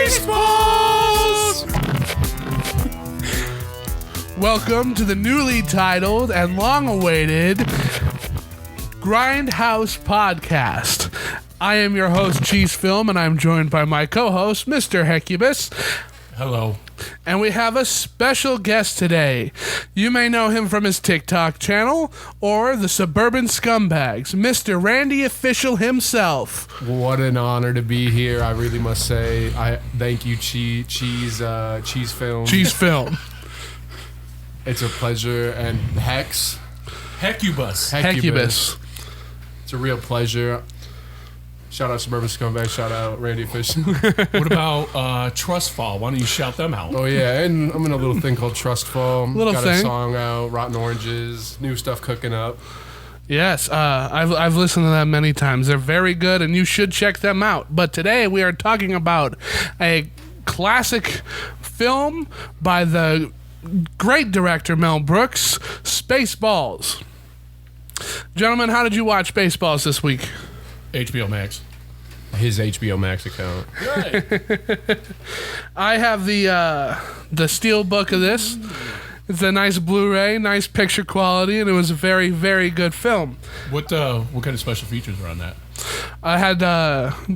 Spaceballs! Welcome to the newly titled and long-awaited Grindhouse Podcast. I am your host, Cheese Film, and I'm joined by my co-host, Mr. Hecubus. Hello. And we have a special guest today. You may know him from his TikTok channel or the Suburban Scumbags, Mr. Randy Official himself. What an honor to be here. I really must say, I thank you, Cheese Film. Cheese Film. It's a pleasure. And Hecubus. It's a real pleasure. Shout out Suburban Scumbag. Shout out Randy Official. What about Trust Fall? Why don't you shout them out? Oh yeah, and I'm in a little thing called Trust Fall. Got thing. a song out, Rotten Oranges, new stuff cooking up. Yes, I've listened to them many times. They're very good, and you should check them out. But today we are talking about a classic film by the great director Mel Brooks, Spaceballs. Gentlemen, how did you watch Spaceballs this week? HBO Max. His HBO Max account. Right. I have the steel book of this. It's a nice Blu-ray, nice picture quality, and it was a very, very good film. What kind of special features are on that? I had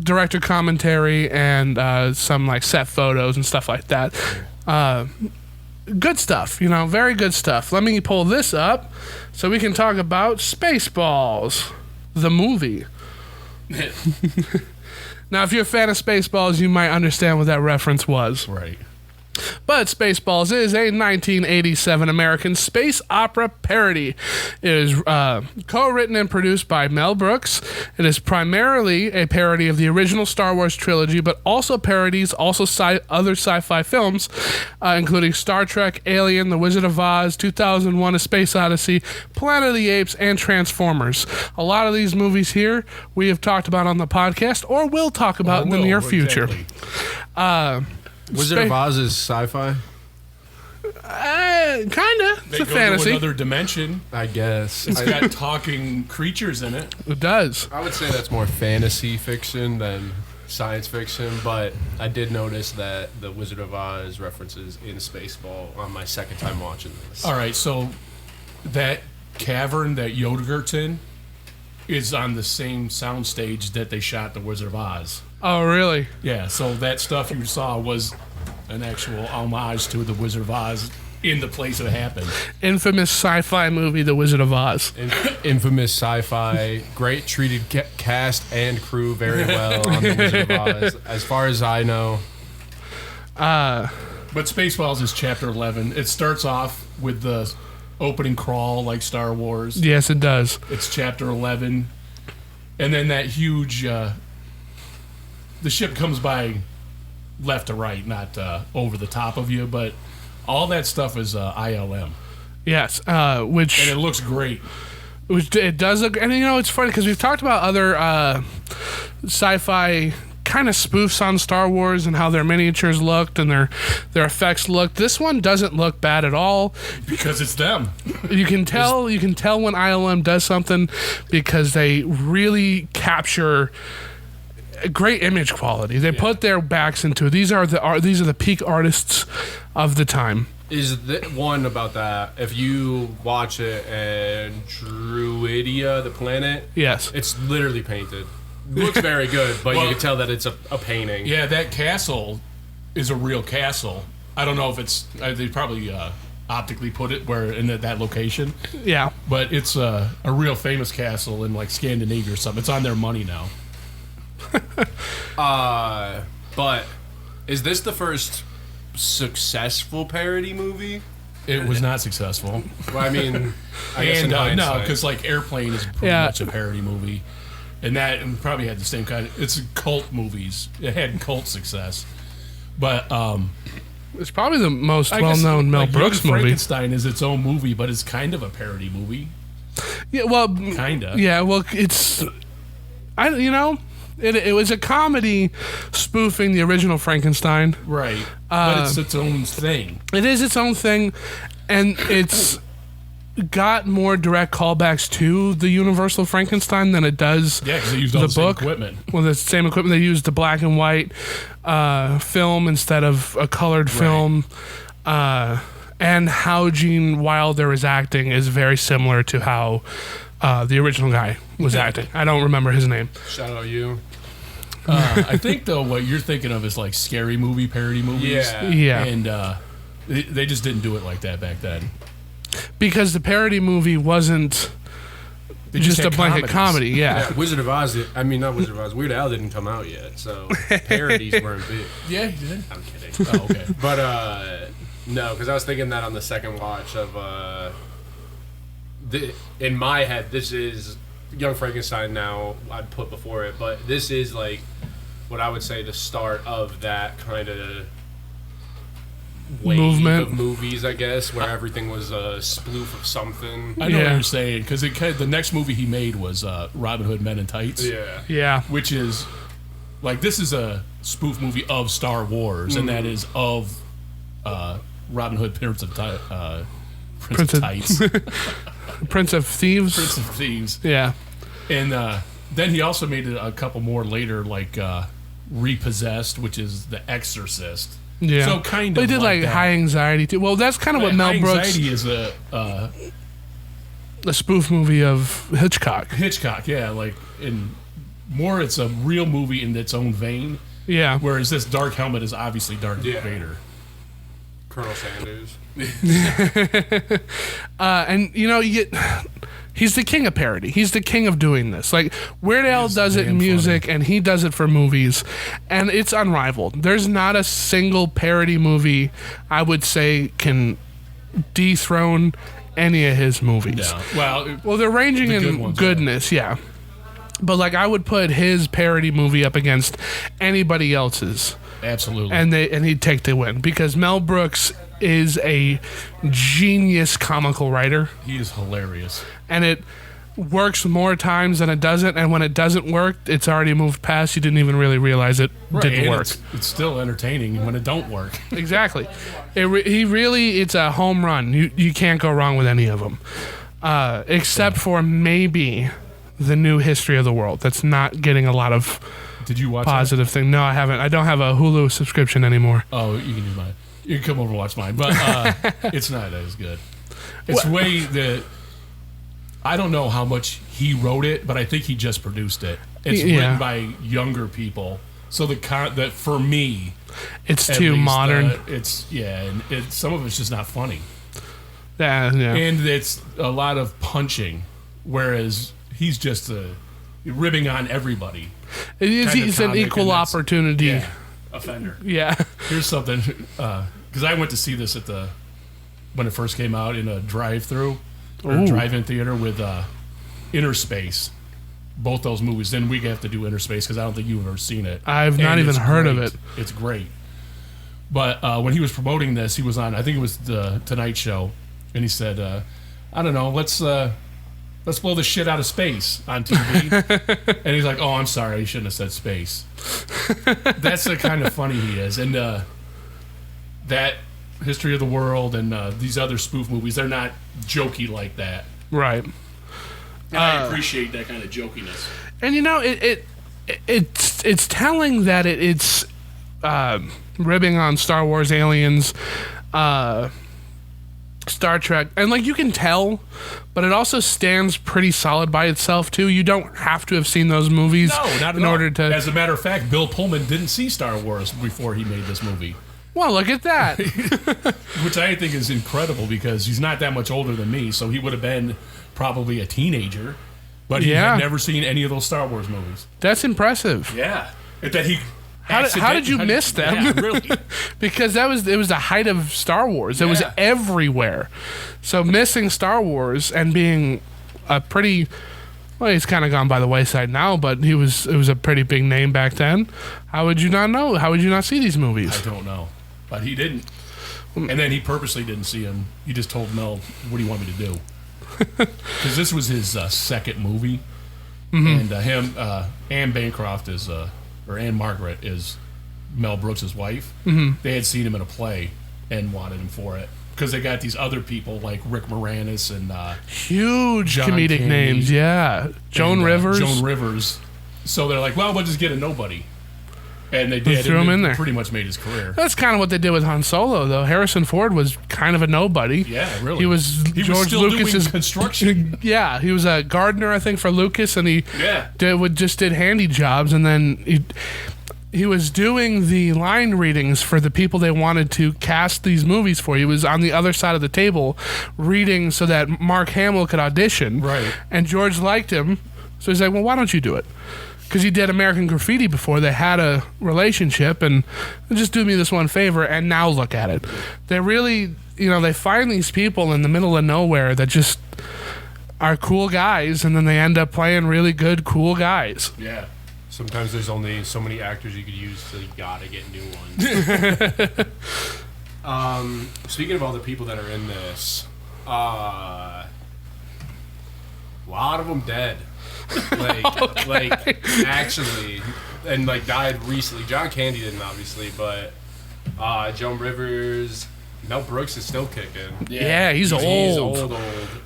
director commentary and some like set photos and stuff like that. Good stuff, very good stuff. Let me pull this up so we can talk about Spaceballs, the movie. Now, if you're a fan of Spaceballs, you might understand what that reference was. Right. But Spaceballs is a 1987 American space opera parody. It is co-written and produced by Mel Brooks. It is primarily a parody of the original Star Wars trilogy, but also parodies other sci-fi films, including Star Trek, Alien, The Wizard of Oz, 2001: A Space Odyssey, Planet of the Apes, and Transformers. A lot of these movies here we have talked about on the podcast or will talk about in the near future. Wizard of Oz is sci-fi? Kinda. It's a fantasy. To another dimension. I guess. It's got talking creatures in it. It does. I would say that's more fantasy fiction than science fiction, but I did notice that the Wizard of Oz references in Spaceball on my second time watching this. All right, so that cavern that Yodergert's in is on the same soundstage that they shot The Wizard of Oz. Oh, really? Yeah, so that stuff you saw was an actual homage to The Wizard of Oz in the place it happened. Infamous sci-fi movie, The Wizard of Oz. Infamous sci-fi, great treated cast and crew very well on The Wizard of Oz, as far as I know. But Spaceballs is Chapter 11. It starts off with the opening crawl like Star Wars. Yes, it does. It's Chapter 11. And then that huge... the ship comes by left to right, not over the top of you, but all that stuff is ILM. Yes, And it looks great. which it does look, and it's funny because we've talked about other sci-fi kind of spoofs on Star Wars and how their miniatures looked and their effects looked. This one doesn't look bad at all Because it's them. You can tell when ILM does something because they really capture great image quality. They put their backs into it. These are the peak artists of the time. Is the one about that? If you watch it and Druidia, the planet, Yes, it's literally painted. Looks very good, but Well, you can tell that it's a painting. Yeah, that castle is a real castle. I don't know if it's... they probably optically put it in that location. yeah. But it's a real famous castle in like Scandinavia or something. It's on their money now. But is this the first successful parody movie? It was not successful. Well, I mean, I guess in No, hindsight. because like Airplane is pretty much a parody movie. and that probably had the same kind of. It's cult movies. It had cult success, but It's probably the most I guess, well-known Mel like, Brooks Young movie. Frankenstein is its own movie, but it's kind of a parody movie. Yeah, well, Kinda. Yeah, well, it's it was a comedy spoofing the original Frankenstein. Right. But it's its own thing. It is its own thing, and it's got more direct callbacks to the Universal Frankenstein than it does Yeah, because they used all the same book. equipment. Well, the same equipment. They used the black and white film instead of a colored film. And how Gene Wilder is acting is very similar to how the original guy was acting. I don't remember his name. Shout out you. I think, though, what you're thinking of is like scary movie parody movies. Yeah. Yeah. And they just didn't do it like that back then. Because the parody movie wasn't They just a had blanket comedies. comedy. Yeah. Yeah, Wizard of Oz. Not Wizard of Oz. Weird Al didn't come out yet, so parodies weren't big. Yeah, he did. I'm kidding. Oh, okay. But no, because I was thinking that on the second watch of in my head, this is Young Frankenstein. Now I'd put before it, but this is like what I would say the start of that kind of wave Movement. of movies, I guess, where everything was a spoof of something. I know what Yeah. you're saying, because the next movie he made was Robin Hood Men in Tights. Yeah. Yeah. Which is, like, this is a spoof movie of Star Wars, and that is of Robin Hood, Prince of Tights. Prince of Thieves. Prince of Thieves. Yeah. And then he also made a couple more later, like Repossessed, which is The Exorcist. Yeah. So kind They of did like that. High Anxiety too. Well, that's kind of what Mel High Brooks, Anxiety is a spoof movie of Hitchcock. Hitchcock, yeah, like in more it's a real movie in its own vein, Yeah. whereas this Dark Helmet is obviously Darth Yeah. Vader. Colonel Sanders. And he's the king of parody. He's the king of doing this. Like Weird Al does it in damn music, and he does it for movies, and it's unrivaled. There's not a single parody movie I would say can dethrone any of his movies. No. Well, they're ranging The good in ones, goodness, yeah. But like I would put his parody movie up against anybody else's, Absolutely. and he'd take the win because Mel Brooks is a genius comical writer, he is hilarious. and it works more times than it doesn't. And when it doesn't work, it's already moved past. You didn't even really realize it didn't and work. It's still entertaining when it don't work. Exactly. It's a home run. You can't go wrong with any of them, except for maybe the new History of the World. That's not getting a lot of Did you watch positive thing. No, I haven't. I don't have a Hulu subscription anymore. that? Oh, you can use mine. You can come over and watch mine, but it's not as good. It's I don't know how much he wrote it, but I think he just produced it. It's Yeah. written by younger people, so that for me, It's at too least, modern. and some of it's just not funny, Yeah. and it's a lot of punching, whereas he's just ribbing on everybody. It's an comic, equal and that's- opportunity. Yeah, offender. Yeah. Here's something, because I went to see this when it first came out in a drive-through or Ooh. drive-in theater with Inner Space. Both those movies. Then we have to do Inner Space because I don't think you've ever seen it. I've not And even it's heard of great. it. It's great. But when he was promoting this, he was on, I think it was the Tonight Show, and he said, I don't know, let's blow the shit out of space on TV. And he's like, oh, I'm sorry, you shouldn't have said space. That's the kind of funny he is. And that History of the World and these other spoof movies, they're not jokey like that. Right. And I appreciate that kind of jokiness. And it's telling that it's ribbing on Star Wars, Aliens, Star Trek, and like you can tell, but it also stands pretty solid by itself too. You don't have to have seen those movies No, not at in all. order to. As a matter of fact, Bill Pullman didn't see Star Wars before he made this movie, Well, look at that. which I think is incredible because he's not that much older than me, so he would have been probably a teenager, but he Yeah. had never seen any of those Star Wars movies. That's impressive. Yeah, that he. How did you miss them? Yeah, really. Because it was the height of Star Wars. It was Yeah. everywhere. So missing Star Wars and being a pretty Well, he's kind of gone by the wayside now, but it was a pretty big name back then. How would you not know? How would you not see these movies? I don't know, but he didn't. And then he purposely didn't see him. He just told Mel, "What do you want me to do?" Because this was his second movie, and Anne Bancroft is, or Anne Margaret is Mel Brooks' wife. They had seen him in a play and wanted him for it because they got these other people like Rick Moranis and huge John comedic Candy names. Yeah, Joan Rivers. Joan Rivers. So they're like, well, we'll just get a nobody. And they did. Threw him in there. Pretty much made his career. That's kind of what they did with Han Solo, though. Harrison Ford was kind of a nobody. Yeah, really. He was George still Lucas's doing construction. Yeah, he was a gardener, I think, for Lucas, and he Yeah. did handy jobs, and then he was doing the line readings for the people they wanted to cast these movies for. He was on the other side of the table reading so that Mark Hamill could audition. Right. And George liked him, so he's like, well, why don't you do it? Because he did American Graffiti before. They had a relationship, and just do me this one favor, and now look at it. They really, they find these people in the middle of nowhere that just are cool guys, and then they end up playing really good, cool guys. Yeah. Sometimes there's only so many actors you could use, so you gotta get new ones. Speaking of all the people that are in this, a lot of them dead. Actually, and died recently. John Candy didn't, obviously, but Joan Rivers, Mel Brooks is still kicking. Yeah, he's old. He's old.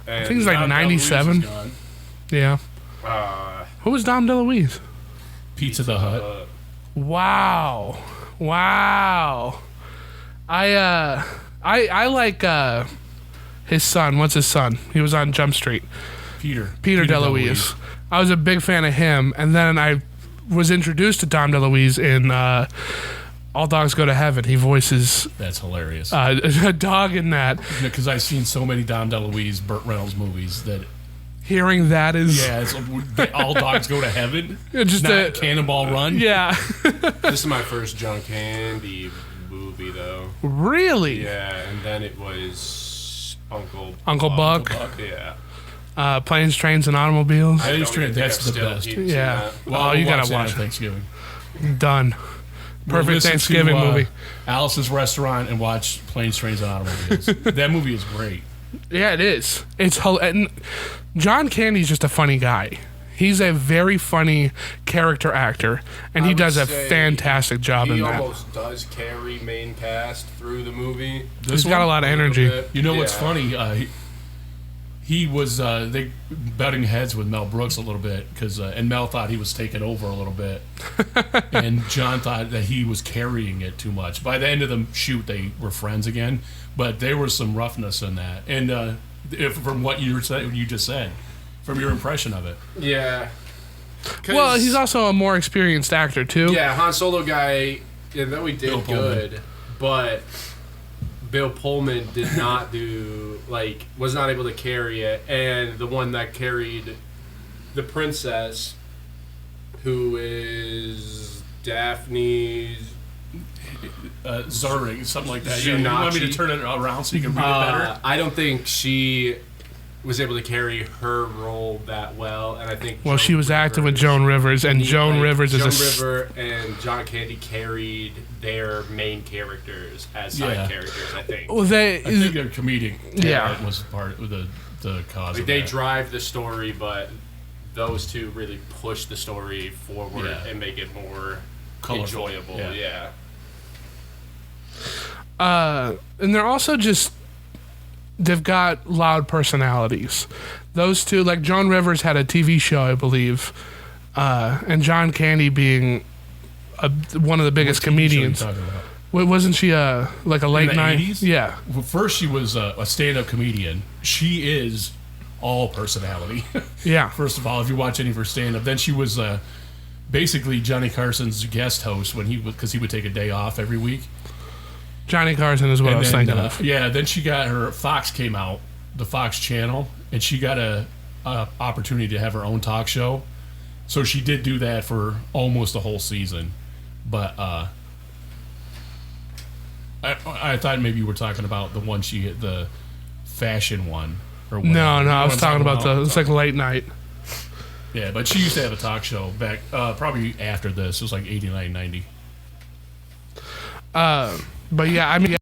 And I think he's like 97. Yeah. Who was Dom DeLuise? Pizza the Hut. Wow. I like his son. What's his son? He was on Jump Street. Peter DeLuise. I was a big fan of him, and then I was introduced to Dom DeLuise in All Dogs Go to Heaven. He voices That's hilarious. a dog in that. Because I've seen so many Dom DeLuise, Burt Reynolds movies that Hearing that is it's All Dogs Go to Heaven. just not a Cannonball Run. Yeah. This is my first John Candy movie, though. Really? Yeah, and then it was Uncle Buck. Yeah. Planes, Trains, and Automobiles. Planes, Trains, that's the best. Yeah. Well, you gotta that watch on Thanksgiving. it. Done. Perfect Listen Thanksgiving to, movie. Alice's Restaurant and watch Planes, Trains, and Automobiles. That movie is great. Yeah, it is. And John Candy's just a funny guy. He's a very funny character actor, and he does a fantastic job in that. He almost does carry main cast through the movie. He's got a lot of energy. You know what's funny? He was they butting heads with Mel Brooks a little bit because and Mel thought he was taking over a little bit, and John thought that he was carrying it too much. By the end of the shoot, they were friends again, but there was some roughness in that. And from what you just said, from your impression of it, Yeah. Well, he's also a more experienced actor too. Yeah, Han Solo guy, though he did good, but Bill Pullman did not was not able to carry it. And the one that carried the princess, who is Daphne's Zurich, something like that. You want me to turn it around so you can read it better? I don't think she was able to carry her role that well, and I think She was acting with Joan Rivers, and Joan Rivers is River and John Candy carried their main characters as side characters. I think. Well, I think their comedic talent was part of the cause. Like of they that. drive the story, but those two really push the story forward and make it more colorful. enjoyable. Yeah. And they're also just they've got loud personalities. Those two, like Joan Rivers had a TV show, I believe, and John Candy being one of the biggest comedians. What are you talking about? Wasn't she like a late the night? 80s? Yeah. Well, first she was a stand-up comedian. She is all personality. Yeah. First of all, if you watch any of her stand-up, then she was basically Johnny Carson's guest host because he would take a day off every week. Johnny Carson is what I was thinking of. Yeah, then she got Fox came out, the Fox channel, and she got a opportunity to have her own talk show. So she did do that for almost a whole season. But I thought maybe you were talking about the one the fashion one. Or No, I was talking about it's like late night. Yeah, but she used to have a talk show back, probably after this. It was like 89, 90. But yeah, I mean,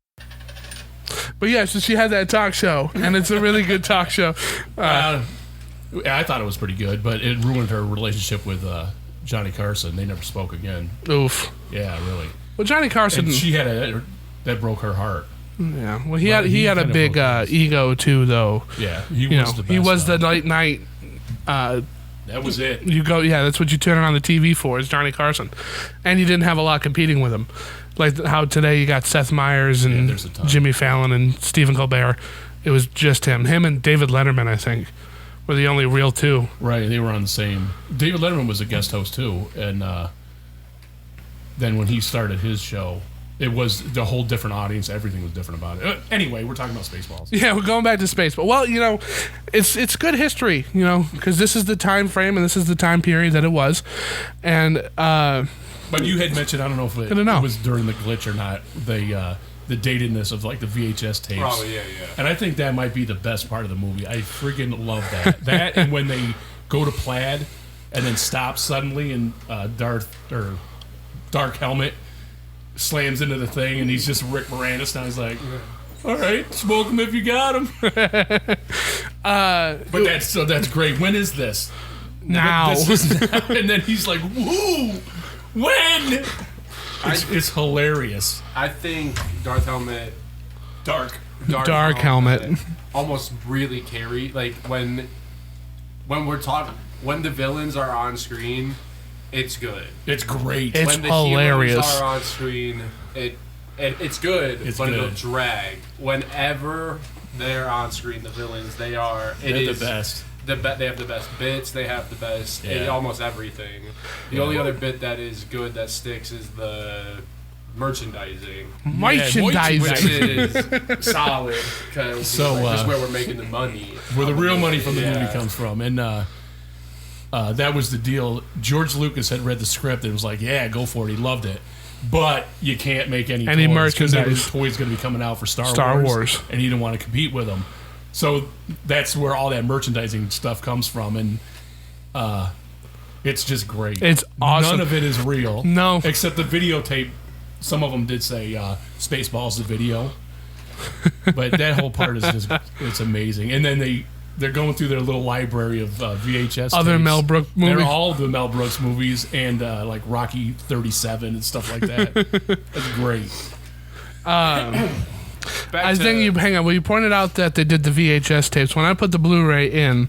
but yeah, so she had that talk show, and it's a really good talk show. I thought it was pretty good, but it ruined her relationship with Johnny Carson. They never spoke again. Oof. Yeah, really. Well, Johnny Carson. And she had that broke her heart. Yeah. Well, he had a big ego too, though. Yeah, he was the best. He was the late night. That was it. Yeah, that's what you turn on the TV for, is Johnny Carson. And you didn't have a lot competing with him. Like how today you got Seth Meyers and Jimmy Fallon and Stephen Colbert. It was just him. Him and David Letterman, I think, were the only real two. Right, they were on the same. David Letterman was a guest host too. And then when he started his show, it was the whole different audience. Everything was different about it. Anyway, we're talking about Spaceballs. Yeah, we're going back to Spaceballs. Well, it's good history, because this is the time frame and this is the time period that it was. And but you had mentioned, I don't know if it was during the glitch or not, the datedness of like the VHS tapes. Oh, yeah. And I think that might be the best part of the movie. I freaking love that. That and when they go to Plaid and then stop suddenly and Dark Helmet slams into the thing and he's just Rick Moranis now. He's like, all right, smoke him if you got him. But that's great. When is this? Now. And then he's like, woo! When? It's hilarious. I think Dark Helmet almost really carry, like when we're talking, when the villains are on screen, it's good. It's great. It's when the hilarious. heroes are on screen, it's good, but it'll drag. Whenever they're on screen, the villains, they're the best. They have the best bits. They have the best almost everything. The only other bit that is good that sticks is the merchandising. Which is solid because that's where we're making the money. Where the real money from the movie comes from. And that was the deal. George Lucas had read the script and was like, yeah, go for it. He loved it. But you can't make any toys merchandise. Because there was toys going to be coming out for Star Wars. And he didn't want to compete with them. So that's where all that merchandising stuff comes from. And it's just great. It's awesome. None of it is real. No. Except the videotape. Some of them did say Spaceballs the video. But that whole part is just, it's amazing. And then they're going through their little library of VHS other tapes. Mel Brooks movies. They're all the Mel Brooks movies and like Rocky 37 and stuff like that. That's great. I think you pointed out that they did the VHS tapes. When I put the Blu-ray in,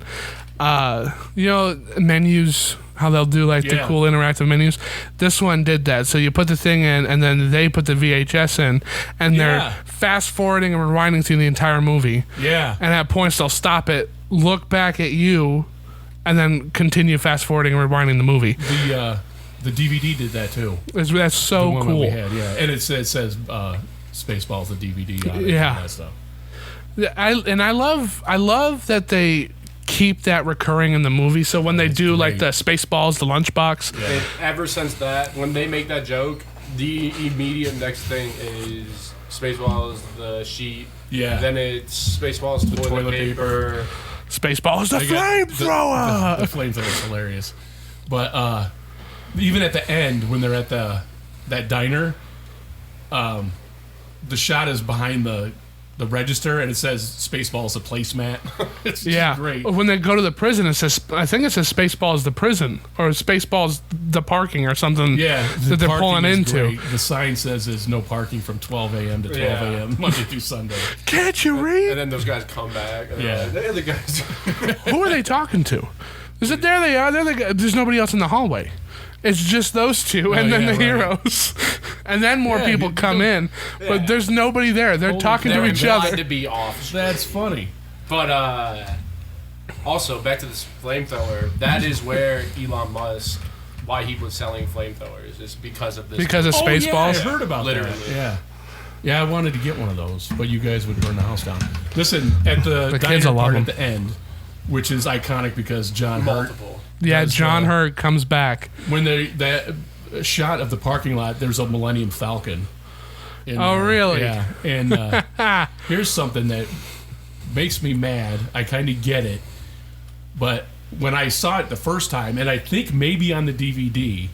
menus, how they'll do like the cool interactive menus. This one did that. So you put the thing in, and then they put the VHS in, and they're fast forwarding and rewinding through the entire movie. Yeah. And at points they'll stop it, look back at you, and then continue fast forwarding and rewinding the movie. The DVD did that too. That's so the one cool. That we had, and it says Spaceballs the DVD on it. Yeah. And that stuff. I love that they keep that recurring in the movie. So when they do like the Spaceballs, the lunchbox. Ever since that, when they make that joke, the immediate next thing is Spaceballs the sheet. Yeah. Then it's Spaceballs the toilet paper. Spaceballs the flamethrower. The flamethrower is hilarious. But even at the end when they're at that diner, the shot is behind the register and it says Spaceballs the placemat. It's just great. When they go to the prison, it says, I think it says Spaceballs the prison or Spaceballs the parking or something. Yeah, that they're pulling into. Great. The sign says there's no parking from 12 a.m. to 12 a.m. Monday through Sunday. Can't you read? And then those guys come back. And yeah, the guys. Who are they talking to? Is it there they are? There's nobody else in the hallway. It's just those two, and then the heroes, and then more people come in, but there's nobody there. They're talking to each other. To be off. That's funny. But also back to this flamethrower. That is where Elon Musk, why he was selling flamethrowers, is because of this. Because of Spaceballs. I heard about literally. That. Yeah, I wanted to get one of those, but you guys would burn the house down. Listen, at the kids diner will love part them. at the end, which is iconic because John Hurt. Yeah, John Hurt comes back. When that shot of the parking lot, there's a Millennium Falcon. Really? Yeah. And here's something that makes me mad. I kind of get it, but when I saw it the first time, and I think maybe on the DVD,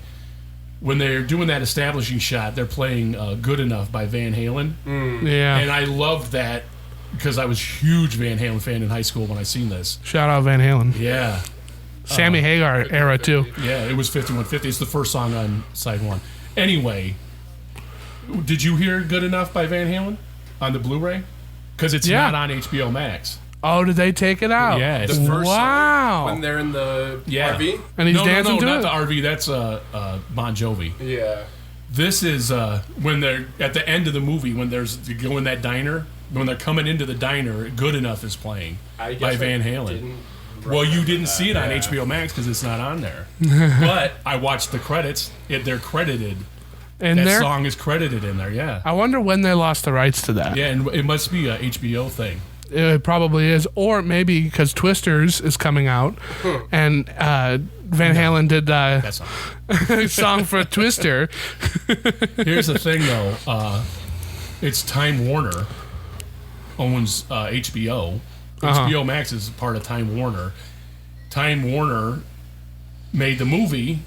when they're doing that establishing shot, they're playing "Good Enough" by Van Halen. Yeah. And I loved that because I was a huge Van Halen fan in high school when I seen this. Shout out Van Halen. Yeah. Sammy Hagar era, too. Yeah, it was 5150. It's the first song on side one. Anyway, did you hear "Good Enough" by Van Halen on the Blu-ray? Because it's Yeah. not on HBO Max. Oh, did they take it out? Yeah, The it's first Wow. song when they're in the Yeah. RV. And he's no, dancing to not it? the RV. That's Bon Jovi. Yeah. This is when they're at the end of the movie when you go in that diner. When they're coming into the diner, "Good Enough" is playing I guess by I Van Halen. didn't Well, you remember didn't that. see it on Yeah. HBO Max because it's not on there. But I watched the credits. They're credited. And That there, song is credited in there. Yeah. I wonder when they lost the rights to that. Yeah, and it must be a HBO thing. It probably is. Or maybe because Twisters is coming out, and Van Halen did That's not. a song for Twister. Here's the thing, though. It's Time Warner owns HBO. HBO Max is part of Time Warner. Time Warner made the movie.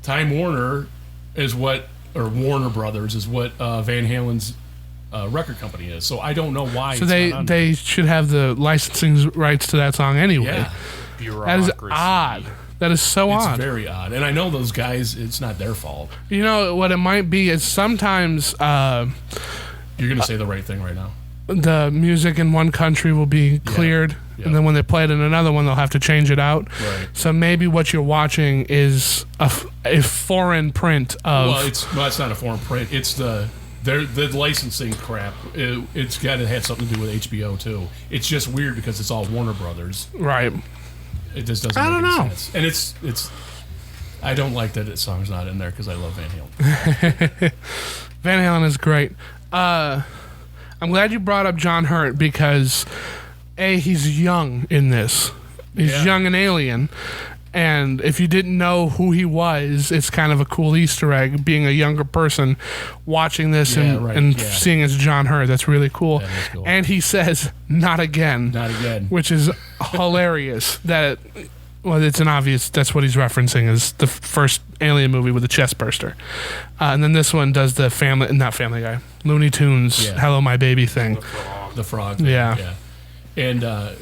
Time Warner is what, or Warner Brothers is what Van Halen's record company is. So I don't know why. So it's not on they should have the licensing rights to that song anyway. there. Yeah, That is Bureaucracy. odd. That is so it's odd. very odd. And I know those guys. It's not their fault. You know what it might be is sometimes You're gonna say the right thing right now. the music in one country will be cleared, Yeah. and then when they play it in another one, they'll have to change it out. Right. So maybe what you're watching is a foreign print of. Well, it's not a foreign print. It's the licensing crap. It's got to have something to do with HBO too. It's just weird because it's all Warner Brothers. right. It just doesn't. I make don't any know. sense. And it's. I don't like that song's not in there because I love Van Halen. Van Halen is great. I'm glad you brought up John Hurt because, he's young in this. He's Yeah. young and alien. And if you didn't know who he was, it's kind of a cool Easter egg being a younger person watching this Yeah, and, right, and yeah. seeing it's John Hurt. That's really cool. That is cool. And he says, "Not again." Not again. Which is hilarious. It's an obvious, that's what he's referencing is the first Alien movie with the chest burster. And then this one does the not Family Guy, Looney Tunes, Yeah. Hello My Baby thing. The frog. Yeah. And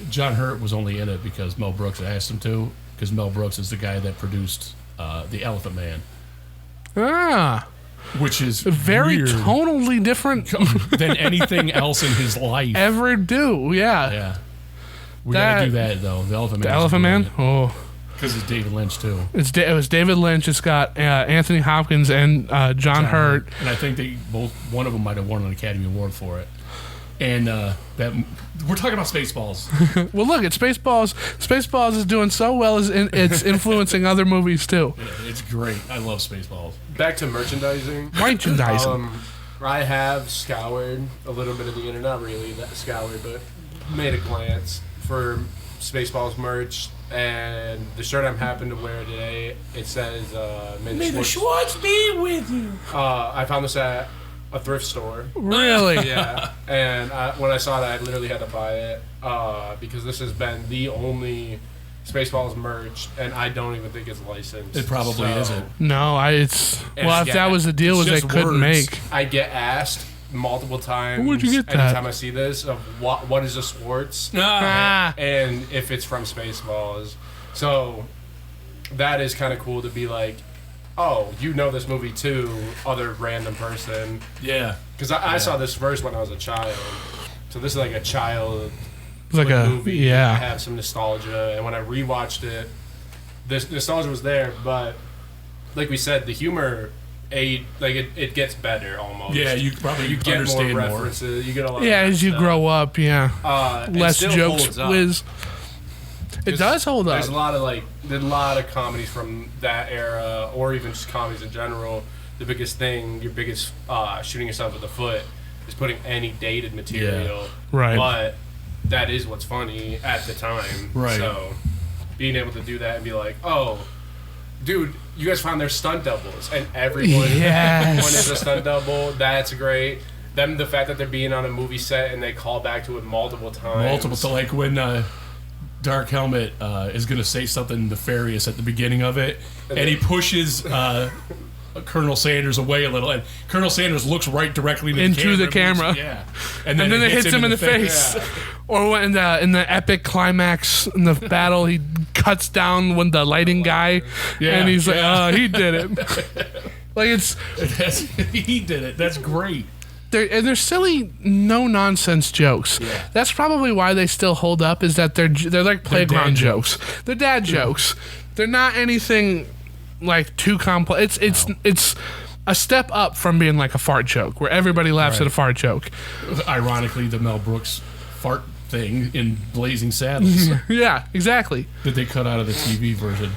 John Hurt was only in it because Mel Brooks asked him to. Because Mel Brooks is the guy that produced The Elephant Man, Ah, which is very weird tonally different than anything else in his life. ever do. Yeah. Yeah. We That- gotta do that though. The Elephant Man. The Elephant Man? Oh. Because it's David Lynch too. It was David Lynch. It's got Anthony Hopkins and John Hurt. And I think one of them might have won an Academy Award for it. And that we're talking about Spaceballs. Well, look, it's Spaceballs. Spaceballs is doing so well, it's influencing other movies too. It's great. I love Spaceballs. Back to merchandising. Merchandising. I have scoured a little bit of the internet, not really that scoured, but made a glance for Spaceballs merch. And the shirt I'm happen to wear today, it says, May the Schwartz be with you. I found this at a thrift store. Really? Yeah. And when I saw that, I literally had to buy it because this has been the only Spaceballs merch, and I don't even think it's licensed. It probably So, isn't. No, if yeah, that was the deal, was it's they just couldn't words. make. I get asked multiple times. Where'd you get that? Anytime I see this, of what is a Schwartz? Ah, And if it's from Spaceballs. So that is kind of cool to be like, oh, you know this movie too, other random person. Yeah. Because I saw this first when I was a child. So this is like a child it's like a movie. I yeah. have some nostalgia. And when I rewatched it, this nostalgia was there. But like we said, the humor, it gets better almost. Yeah, you probably You get understand more more. references. You get a lot. Yeah, of as you stuff. grow up, yeah, It less still jokes holds up. whiz. It does hold up. There's a lot of comedies from that era, or even just comedies in general. The biggest thing, your biggest shooting yourself in the foot, is putting any dated material. Right. But that is what's funny at the time. Right. So being able to do that and be like, oh, dude, you guys found their stunt doubles, and everyone Yes. is a stunt double. That's great. Them, the fact that they're being on a movie set and they call back to it multiple times. So like when Dark Helmet is going to say something nefarious at the beginning of it, and he pushes Colonel Sanders away a little, and Colonel Sanders looks right directly into the camera. Yeah, and then it hits him in the face. Yeah. Or when in the epic climax in the battle, he cuts down when the lighting guy, and he's like, "Oh, he did it." Like he did it. That's great. They're silly, no nonsense jokes. Yeah. That's probably why they still hold up. Is that they're like playground jokes. They're dad jokes. They're not anything like too complex. It's a step up from being like a fart joke where everybody laughs at a fart joke. Ironically, the Mel Brooks fart thing in Blazing Saddles. Yeah, exactly. That they cut out of the TV version.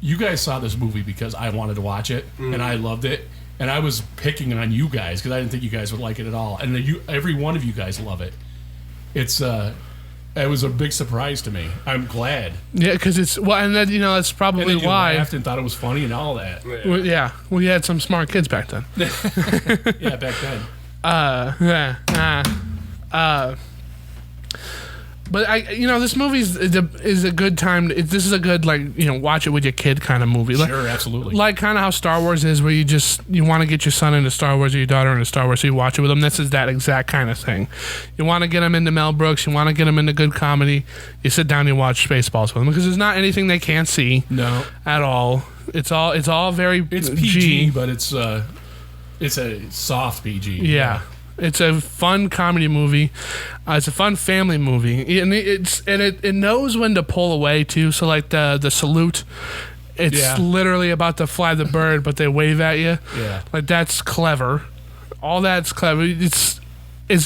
You guys saw this movie because I wanted to watch it and I loved it. And I was picking on you guys because I didn't think you guys would like it at all. And every one of you guys love it. It was a big surprise to me. I'm glad. Yeah, because and then that's probably why. I laughed and thought it was funny and all that. Yeah, we had some smart kids back then. Yeah, back then. But this movie is a good time. This is a good watch it with your kid kind of movie. Sure, absolutely. Like kind of how Star Wars is, where you want to get your son into Star Wars or your daughter into Star Wars, so you watch it with them. This is that exact kind of thing. You want to get them into Mel Brooks. You want to get them into good comedy. You sit down, you watch Spaceballs with them because there's not anything they can't see. No, at all. It's all very. It's PG, but it's a soft PG. Yeah. It's a fun comedy movie. It's a fun family movie, and it knows when to pull away too. So like the salute, it's literally about to fly the bird, but they wave at you. Yeah, like that's clever. All that's clever. It's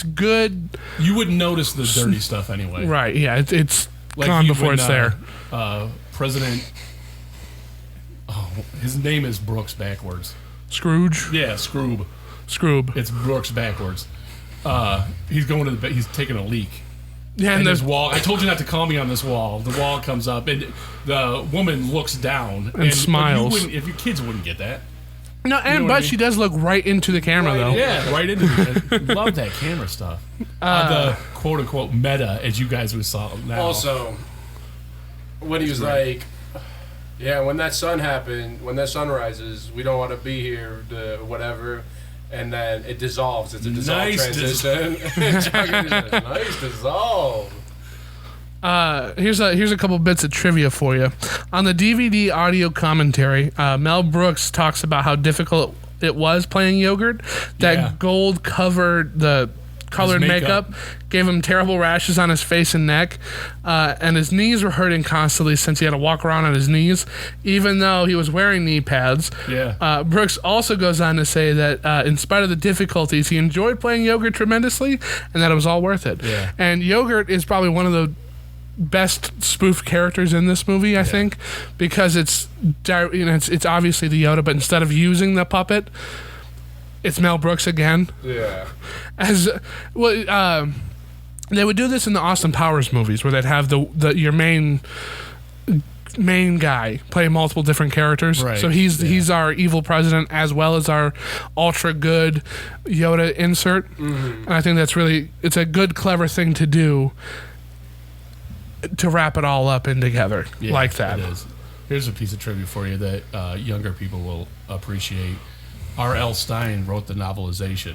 good. You wouldn't notice the dirty stuff anyway. Right? Yeah, it's like gone before it's there. President. Oh, his name is Brooks backwards. Scrooge. Yeah, Scroob. It's Brooks backwards. He's going to he's taking a leak. Yeah, and this wall. I told you not to call me on this wall. The wall comes up, and the woman looks down and smiles. If your kids wouldn't get that. No, she does look right into the camera though. Yeah, right into it. Love that camera stuff. The quote unquote meta, as you guys would saw now. Also, when he was like, "Yeah, when that sun rises, we don't want to be here." Whatever. And then it dissolves. It's a dissolve transition. Nice dissolve. Here's a couple bits of trivia for you. On the DVD audio commentary, Mel Brooks talks about how difficult it was playing Yogurt. That gold covered the colored makeup gave him terrible rashes on his face and neck, and his knees were hurting constantly since he had to walk around on his knees, even though he was wearing knee pads. Yeah. Brooks also goes on to say that in spite of the difficulties, he enjoyed playing Yogurt tremendously, and that it was all worth it. Yeah. And Yogurt is probably one of the best spoof characters in this movie, I think, because it's obviously the Yoda, but instead of using the puppet, it's Mel Brooks again. Yeah. They would do this in the Austin Powers movies, where they'd have your main guy play multiple different characters. Right. So he's our evil president as well as our ultra good Yoda insert. Mm-hmm. And I think it's a good, clever thing to do to wrap it all up in together like that. It is. Here's a piece of trivia for you that younger people will appreciate. R.L. Stine wrote the novelization.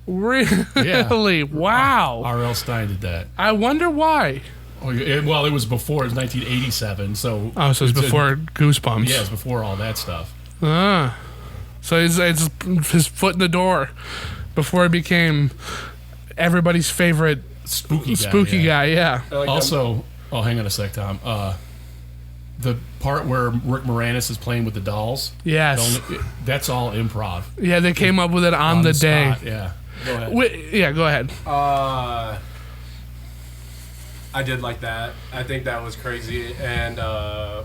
Really? Yeah. Wow. R.L. Stine did that. I wonder why. It was before. It was 1987, so... Oh, so it's before Goosebumps. Yeah, it's before all that stuff. So it's his foot in the door before he became everybody's favorite... Spooky guy, yeah. Like also... Oh, hang on a sec, Tom. The part where Rick Moranis is playing with the dolls. Yes. That's all improv. Yeah, they came up with it on the day. Spot, yeah. Go ahead. Go ahead. I did like that. I think that was crazy. And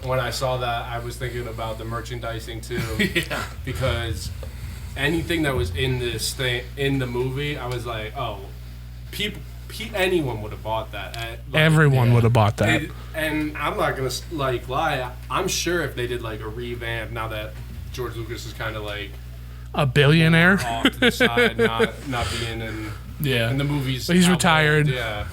when I saw that, I was thinking about the merchandising too. Yeah. Because anything that was in this thing, in the movie, I was like, oh, anyone would have bought that. Everyone would have bought that. And I'm not gonna lie. I'm sure if they did like a revamp now that George Lucas is kind of like a billionaire off to the side, not being in the movies. But he's retired. Yeah.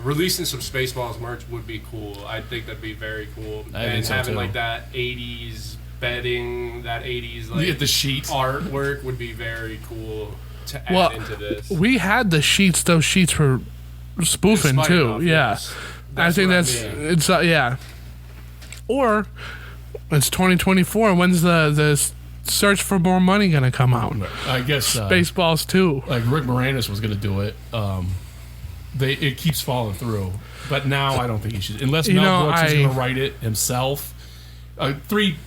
releasing some Spaceballs merch would be cool. I think that'd be very cool. I And think so, having too. like that 80s bedding, that 80s like The sheet. artwork would be very cool to add into this. we had the sheets. Those sheets were spoofing Spider too. off, Yeah, yes. I think what that's mean. it's yeah. Or it's 2024. When's the Search for More Money gonna come out? I guess Spaceballs 2. like Rick Moranis was going to do it. It keeps falling through, but now I don't think he should, unless Mel Brooks is going to write it himself.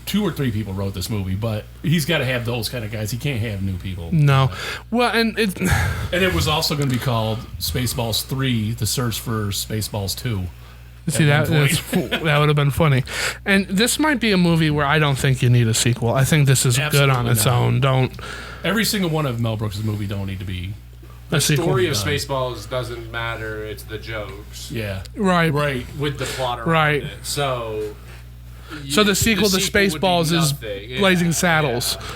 Two or three people wrote this movie, but he's got to have those kind of guys. He can't have new people. No, well, and it was also going to be called Spaceballs 3: The Search for Spaceballs 2. see that that would have been funny. And this might be a movie where I don't think you need a sequel. I think this is good on Absolutely its not. own. Don't Every single one of Mel Brooks' movie don't need to be. a sequel. Story of done. Spaceballs doesn't matter. It's the jokes Yeah. Right. Right. with the plot around Right. it. So So the sequel to would be Spaceballs is nothing. Yeah, Blazing Saddles. yeah.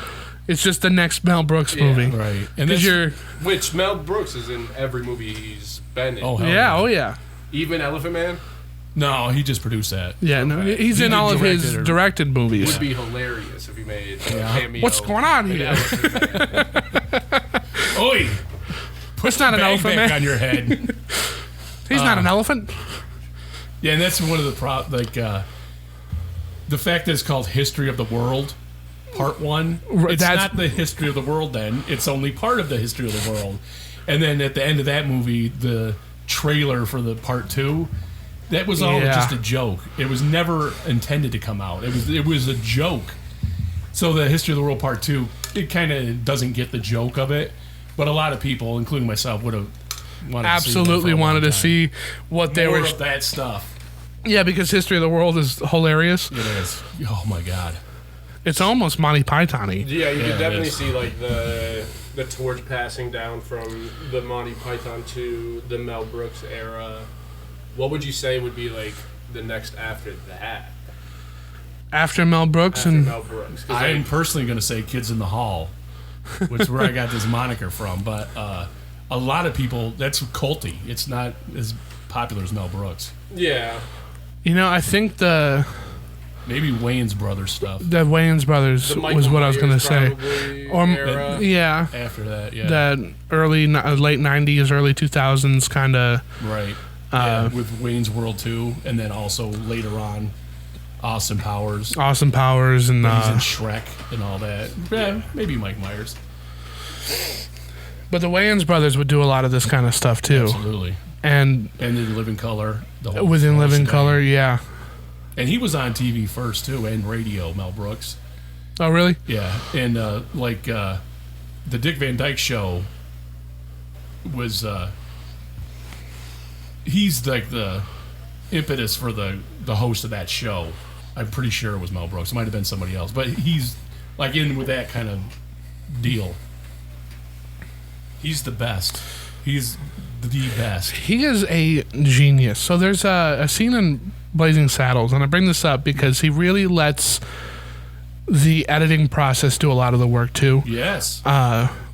It's just the next Mel Brooks movie. Right. And Because this, you're Which Mel Brooks is in every movie he's been in. Oh, hell yeah, oh yeah. Even Elephant Man no, he just produced that. Yeah, no, Okay. he's He in did all of his direct it or- directed movies. would be hilarious if he made a Yeah. cameo. What's going on in here? Elephant Man. Oi! It's not an Bang elephant, back man. on your head. He's not an elephant. Yeah, and that's one of the the fact that it's called History of the World, Part 1. It's that's- not the history of the world then. It's only part of the history of the world. And then at the end of that movie, the trailer for the Part 2, that was all Yeah. just a joke. It was never intended to come out. It was a joke. So the History of the World Part 2, it kind of doesn't get the joke of it. But a lot of people, including myself, would have wanted Absolutely wanted to see what they more were. of that stuff. Yeah, because History of the World is hilarious. It is. Oh my god. It's almost Monty Python-y. Yeah, you Yeah, could it definitely is. see like the torch passing down from the Monty Python to the Mel Brooks era. What would you say would be like the next after that? After Mel Brooks After and Mel Brooks. 'Cause, I'm like, personally going to say Kids in the Hall, which is where I got this moniker from. But a lot of people, that's culty. It's not as popular as Mel Brooks. yeah. I think the Maybe Wayne's Brothers stuff Wayans brothers The was what I was going to Myers say. probably Or era. yeah, after that. Yeah. that late 90s, early 2000s kind of. right. Yeah, with Wayne's World 2, and then also later on, Austin Powers. Austin Powers and He's in Shrek and all that. Yeah, maybe Mike Myers. but the Wayans brothers would do a lot of this kind of stuff too. Absolutely. And And in Living Color. The whole within Living shebang. Color, yeah. And he was on TV first, too, and radio, Mel Brooks. Oh, really? Yeah, and the Dick Van Dyke Show was he's like the impetus for the host of that show. I'm pretty sure it was Mel Brooks. It might have been somebody else, but he's like in with that kind of deal. He's the best. He's the best. He is a genius. So there's a scene in Blazing Saddles, and I bring this up because he really lets the editing process do a lot of the work too. Yes.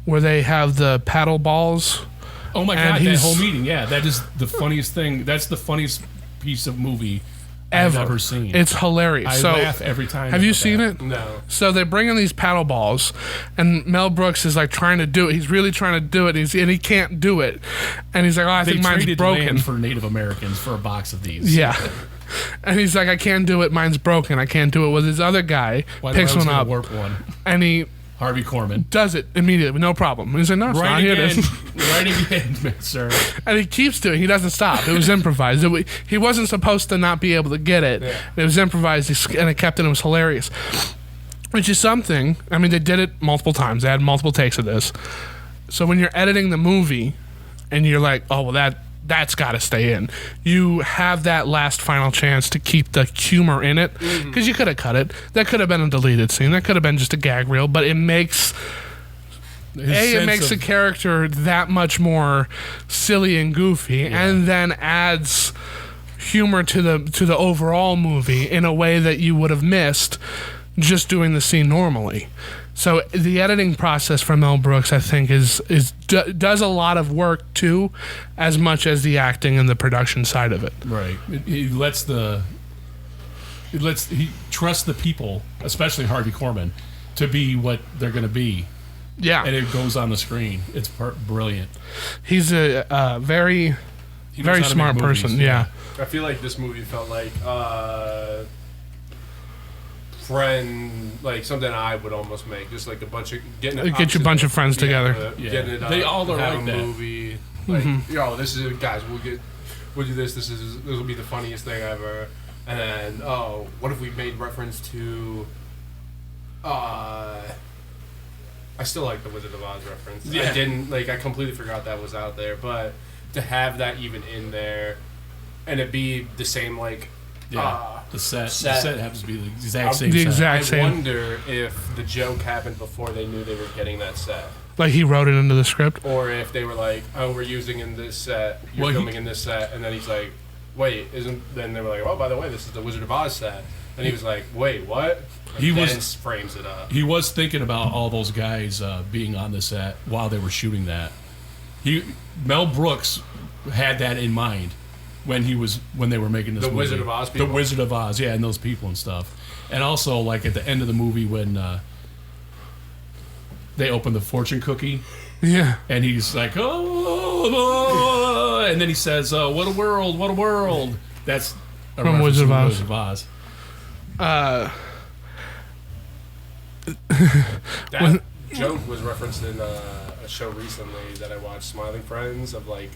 Where they have the paddle balls. Oh my and god, that he's- whole meeting. Yeah, that is the funniest thing. That's the funniest piece of movie I've ever seen. It's hilarious. I so laugh every time. have you about seen that. it? No. So they bring in these paddle balls, and Mel Brooks is like trying to do it. He's really trying to do it, and he can't do it. And he's like, "Oh, I They think mine's traded broken." land for Native Americans for a box of these. Yeah. And he's like, "I can't do it. Mine's broken. I can't do it." Well, this other guy Why picks I was one gonna up, warp one. and he Harvey Korman. does it immediately, no problem. And he's like, "No, it's not. Right Here it again. is." Right again, sir. And he keeps doing it. He doesn't stop. It was improvised. He wasn't supposed to not be able to get it. Yeah. It was improvised, and it kept it. It was hilarious. Which is something. I mean, they did it multiple times. They had multiple takes of this. So when you're editing the movie, and you're like, "Oh, well, that's got to stay in," you have that last final chance to keep the humor in it, because you could have cut it. That could have been a deleted scene. That could have been just a gag reel. But it makes it makes the character that much more silly and goofy, and then adds humor to the overall movie in a way that you would have missed just doing the scene normally. So the editing process for Mel Brooks, I think, does a lot of work too, as much as the acting and the production side of it. Right. He trusts the people, especially Harvey Korman, to be what they're going to be. Yeah, and it goes on the screen. It's brilliant. He's a very smart person. Yeah. I feel like this movie felt like friend, like something I would almost make, just like a bunch of get you a bunch of friends together. Getting it they all are have like a that. movie. Like, this is guys. We'll do this. This will be the funniest thing ever. And then, what if we made reference to? I still like the Wizard of Oz reference. Yeah. I completely forgot that was out there, but to have that even in there, and it be the same, like, the set happens to be the exact same. I wonder if the joke happened before they knew they were getting that set. Like he wrote it into the script, or if they were like, "Oh, we're using in this set. You're filming in this set," and then he's like, "Wait, isn't?" Then they were like, "Oh, by the way, this is the Wizard of Oz set," and he was like, "Wait, what?" He frames it up. He was thinking about all those guys being on the set while they were shooting that. Mel Brooks had that in mind when they were making this movie. The Wizard of Oz people? The Wizard of Oz, yeah, and those people and stuff. And also, like, at the end of the movie when they open the fortune cookie. Yeah. And he's like, oh, and then he says, what a world, what a world. That's from Wizard of Oz. Wizard of Oz. That joke was referenced in a show recently that I watched, Smiling Friends, of like,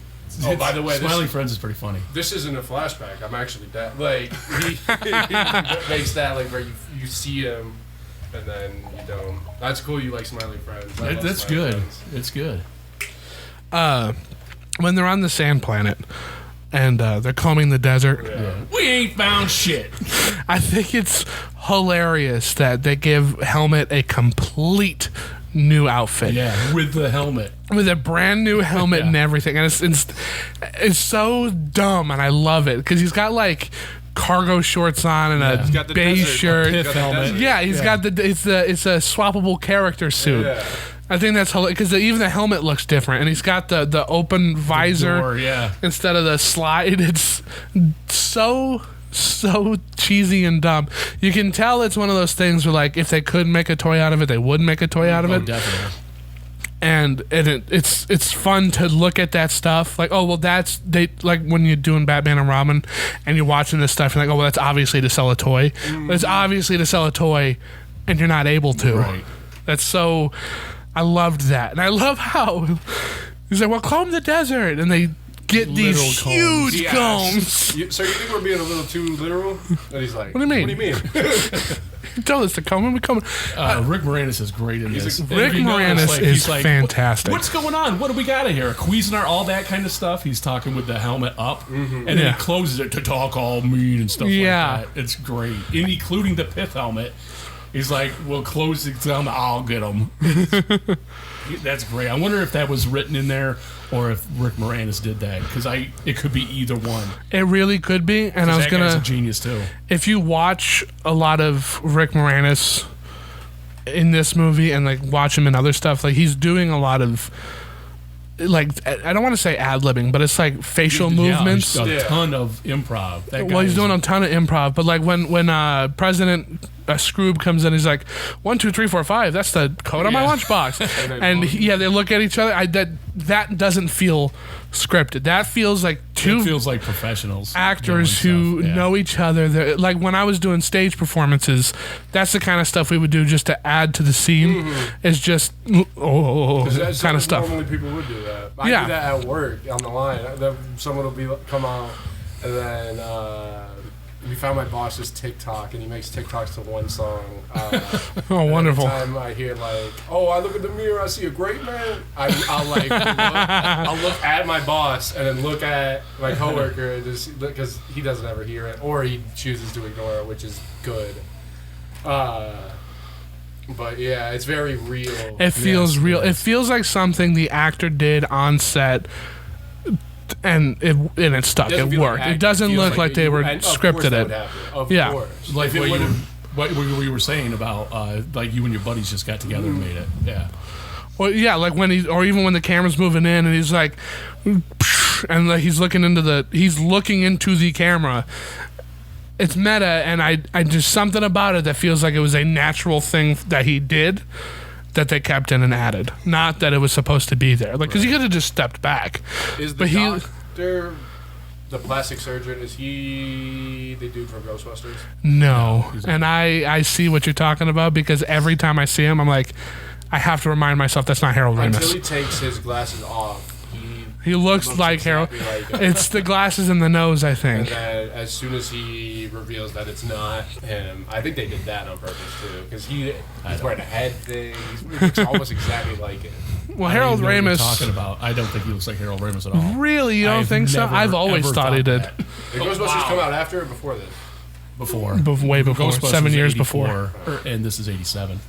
by the way, Smiling Friends is pretty funny. This isn't a flashback. I'm actually dead. Like, he makes that, like, where you see him and then you don't. That's cool. You like Smiling Friends. That's good. Friends. It's good. When they're on the sand planet and they're combing the desert, we ain't found shit. I think it's hilarious that they give Helmet a complete new outfit. Yeah, with the helmet. With a brand new helmet and everything. And it's so dumb, and I love it because he's got like cargo shorts on and a beige shirt. Helmet. Yeah, he's got it's a swappable character suit. Yeah. I think that's hilarious because even the helmet looks different, and he's got the open visor instead of the slide. It's so cheesy and dumb. You can tell it's one of those things where, like, if they could make a toy out of it, they would make a toy out of it. Definitely. And it's fun to look at that stuff. Like, oh well, like when you're doing Batman and Robin, and you're watching this stuff, and like, oh well, that's obviously to sell a toy. But it's obviously to sell a toy, and you're not able to. Right. That's so. I loved that, and I love how he's like, well, comb the desert, and they get these huge combs. So you think we're being a little too literal? And he's like, what do you mean? What do you mean? You tell us to come and we come. Rick Moranis is great in this. Rick Moranis is fantastic. What's going on? What do we got in here? Cuisinart, all that kind of stuff. He's talking with the helmet up, and then he closes it to talk all mean and stuff like that. It's great, including the pith helmet. He's like, we'll close the helmet. I'll get him. That's great. I wonder if that was written in there or if Rick Moranis did that, because it could be either one. It really could be, and I was guy's a genius too. If you watch a lot of Rick Moranis in this movie and like watch him in other stuff, like he's doing a lot of, like, I don't want to say ad-libbing, but it's like facial movements. A ton of improv. He's doing a ton of improv, but like when President Scroob comes in, he's like, 1, 2, 3, 4, 5. That's the code on my lunchbox. and they look at each other. That doesn't feel scripted. That feels like two. It feels like professionals, actors who know each other. Like when I was doing stage performances, that's the kind of stuff we would do just to add to the scene. It's just kind of stuff. Normally people would do that. I do that at work on the line. Someone will come out, and then. We found my boss's TikTok, and he makes TikToks to one song. Oh, wonderful! Every time I hear like, "Oh, I look at the mirror, I see a great man," I'll look at my boss and then look at my coworker, just because he doesn't ever hear it, or he chooses to ignore it, which is good. But yeah, it's very real. It feels real. It feels like something the actor did on set. And it stuck. It worked. It doesn't look like they were scripted it. Of course. Like what you were saying about like you and your buddies just got together and made it. Yeah. Well, yeah, like when or even when the camera's moving in and he's like, and like he's looking into the camera. It's meta, and I just something about it that feels like it was a natural thing that he did that they kept in and added. Not that it was supposed to be there, like because he could have just stepped back. Is the doctor the plastic surgeon? Is he the dude from Ghostbusters? No, and I see what you're talking about because every time I see him, I'm like, I have to remind myself that's not Harold Ramis. Until he takes his glasses off, he looks like Harold. It's the glasses and the nose, I think. And then as soon as he reveals that it's not him, I think they did that on purpose too, because he's wearing a head thing. He looks almost exactly like it. Well, Harold Ramis. Talking about, I don't think he looks like Harold Ramis at all. Really, you don't think so? I've always thought he did. Did Ghostbusters come out after or before this? Before, way before, Ghostbusters 7 years 84, before, and this is 87.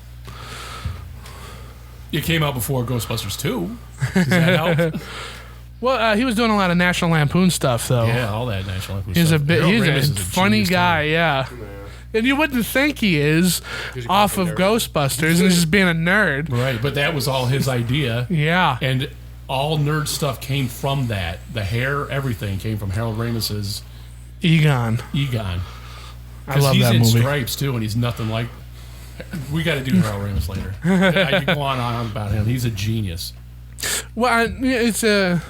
It came out before Ghostbusters 2. Does that help? Well, he was doing a lot of National Lampoon stuff, though. Yeah, all that National Lampoon he's stuff. He's a funny guy, yeah. And you wouldn't think he is off of Ghostbusters and he's just being a nerd. Right, but that was all his idea. Yeah. And all nerd stuff came from that. The hair, everything came from Harold Ramis's Egon. I love he's that in movie. Stripes, too, and he's nothing like... We got to do Harold Ramis later. I can go on about him. He's a genius. Well, it's a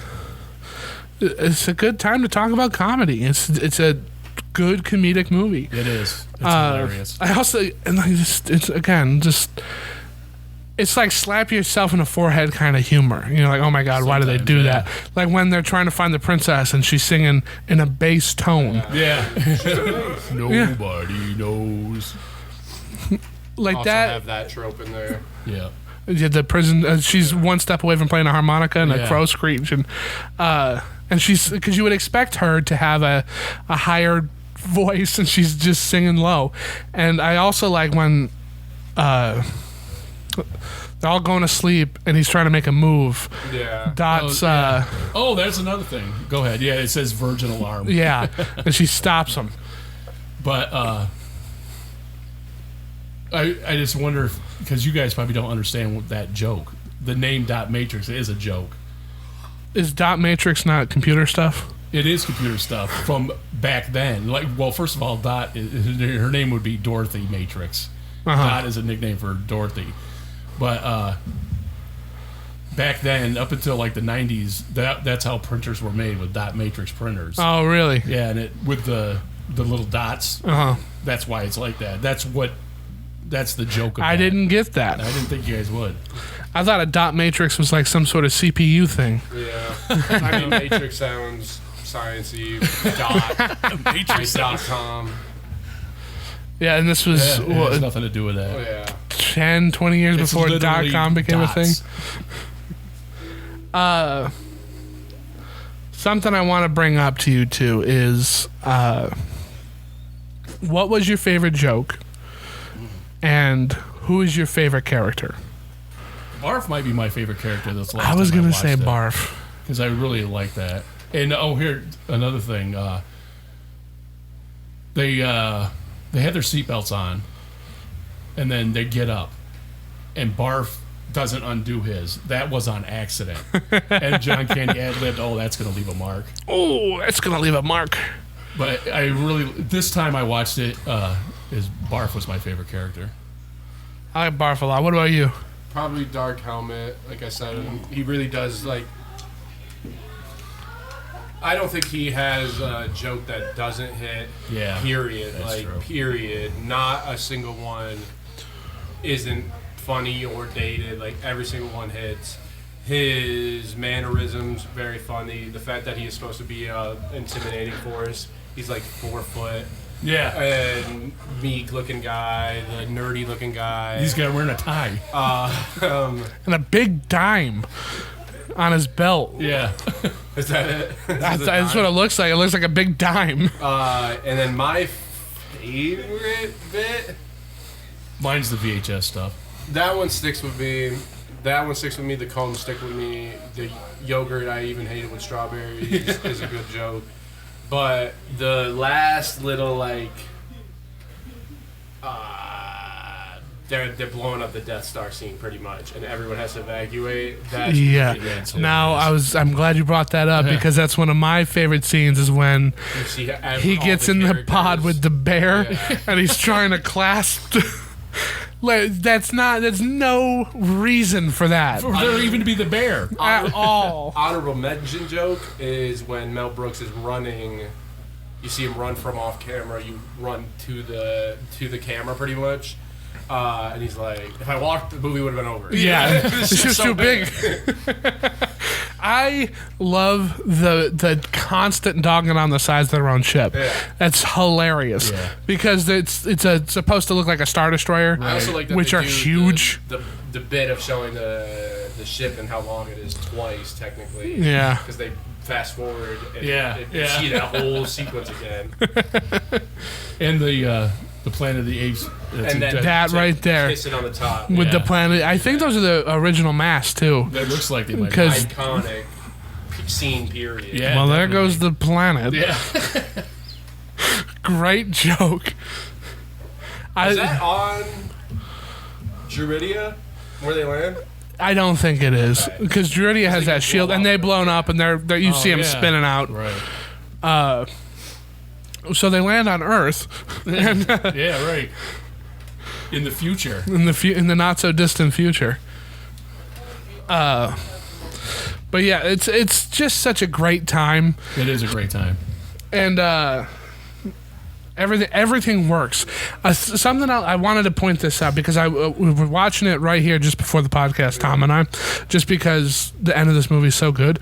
good time to talk about comedy. It's a good comedic movie. It is. It's hilarious. I also it's like slap yourself in the forehead kind of humor. You're like, oh my god, why do they do that? Like when they're trying to find the princess and she's singing in a bass tone. Yeah. Nobody knows. Like also that. Have that trope in there. Yeah. The prison. She's one step away from playing a harmonica and a crow screech, and she's because you would expect her to have a higher voice, and she's just singing low. And I also like when they're all going to sleep, and he's trying to make a move. Yeah. Dot's. Oh, that's another thing. Go ahead. Yeah, it says virgin alarm. Yeah, and she stops him. But I just wonder if, because you guys probably don't understand what that joke. The name Dot Matrix is a joke. Is Dot Matrix not computer stuff? It is computer stuff from back then. Like, well, first of all, Dot, her name would be Dorothy Matrix. Dot is a nickname for Dorothy. But back then, up until like the 90s, that's how printers were made, with Dot Matrix printers. Oh, really? Yeah, and with the little dots. That's why it's like that. That's the joke of I didn't get that. I didn't think you guys would. I thought a dot matrix was like some sort of CPU thing. Yeah. I mean, Matrix sounds sciencey. Matrix.com. Yeah, and this was it has nothing to do with that. Oh, yeah. 10, 20 years It's before literally .com became dots. a thing. Something I want to bring up to you, too, is what was your favorite joke? And who is your favorite character? Barf might be my favorate character. That's I was going to say Barf. Because I really like that. And, here, another thing. They had their seatbelts on, and then they get up, and Barf doesn't undo his. That was on accident. And John Candy ad-libbed, oh, that's going to leave a mark. Oh, that's going to leave a mark. But this time I watched it, Barf was my favorite character. I like Barf a lot. What about you? Probably Dark Helmet. Like I said, he really does, like... I don't think he has a joke that doesn't hit. Yeah. Period. That's true. Period. Not a single one isn't funny or dated. Like, every single one hits. His mannerisms, very funny. The fact that he is supposed to be a intimidating force. He's like 4 foot. Yeah. And meek-looking guy, the nerdy-looking guy. He's got wearing a tie. And a big dime on his belt. Yeah. Is that it? That's what it looks like. It looks like a big dime. And then my favorite bit... Mine's the VHS stuff. That one sticks with me. The cones stick with me. The yogurt I even hated with strawberries is a good joke. But the last little, like... they're blowing up the Death Star scene pretty much, and everyone has to evacuate. That's Yeah. it's Now hilarious. I'm glad you brought that up because that's one of my favorite scenes is when you see he all gets in the characters. pod with the bear Yeah. and he's trying to clasp. Like, there's no reason for that For there even to be the bear. at all. Honorable mention joke is when Mel Brooks is running. You see him run from off camera. You run to the camera pretty much, and he's like, "If I walked, the movie would have been over." Yeah, This it's is just too big. I love the constant dogging on the sides of their own ship. Yeah. That's hilarious Yeah. because it's supposed to look like a Star Destroyer, I also like that which they are do huge. The bit of showing the ship and how long it is twice technically. Yeah. Because they fast forward and Yeah. see that whole sequence again. And the Planet of the Apes. And then That right there Kissing on the top. with the Yeah. planet. I think those are the original masks too. That looks like they might. Because- Iconic scene period. Yeah. Well, there definitely. goes the planet. Yeah. Great joke. Is that on Juridia where they land? I don't think it is Okay. because Druidia has they that get shield, blown and up. they blown up, and they're you see them yeah. spinning out. Right. So they land on Earth Yeah. Right. In the future. in the not so distant future. But yeah, it's just such a great time, It is a great time. and everything works. Something I wanted to point this out because we were watching it right here just before the podcast, Tom and I, just because the end of this movie is so good.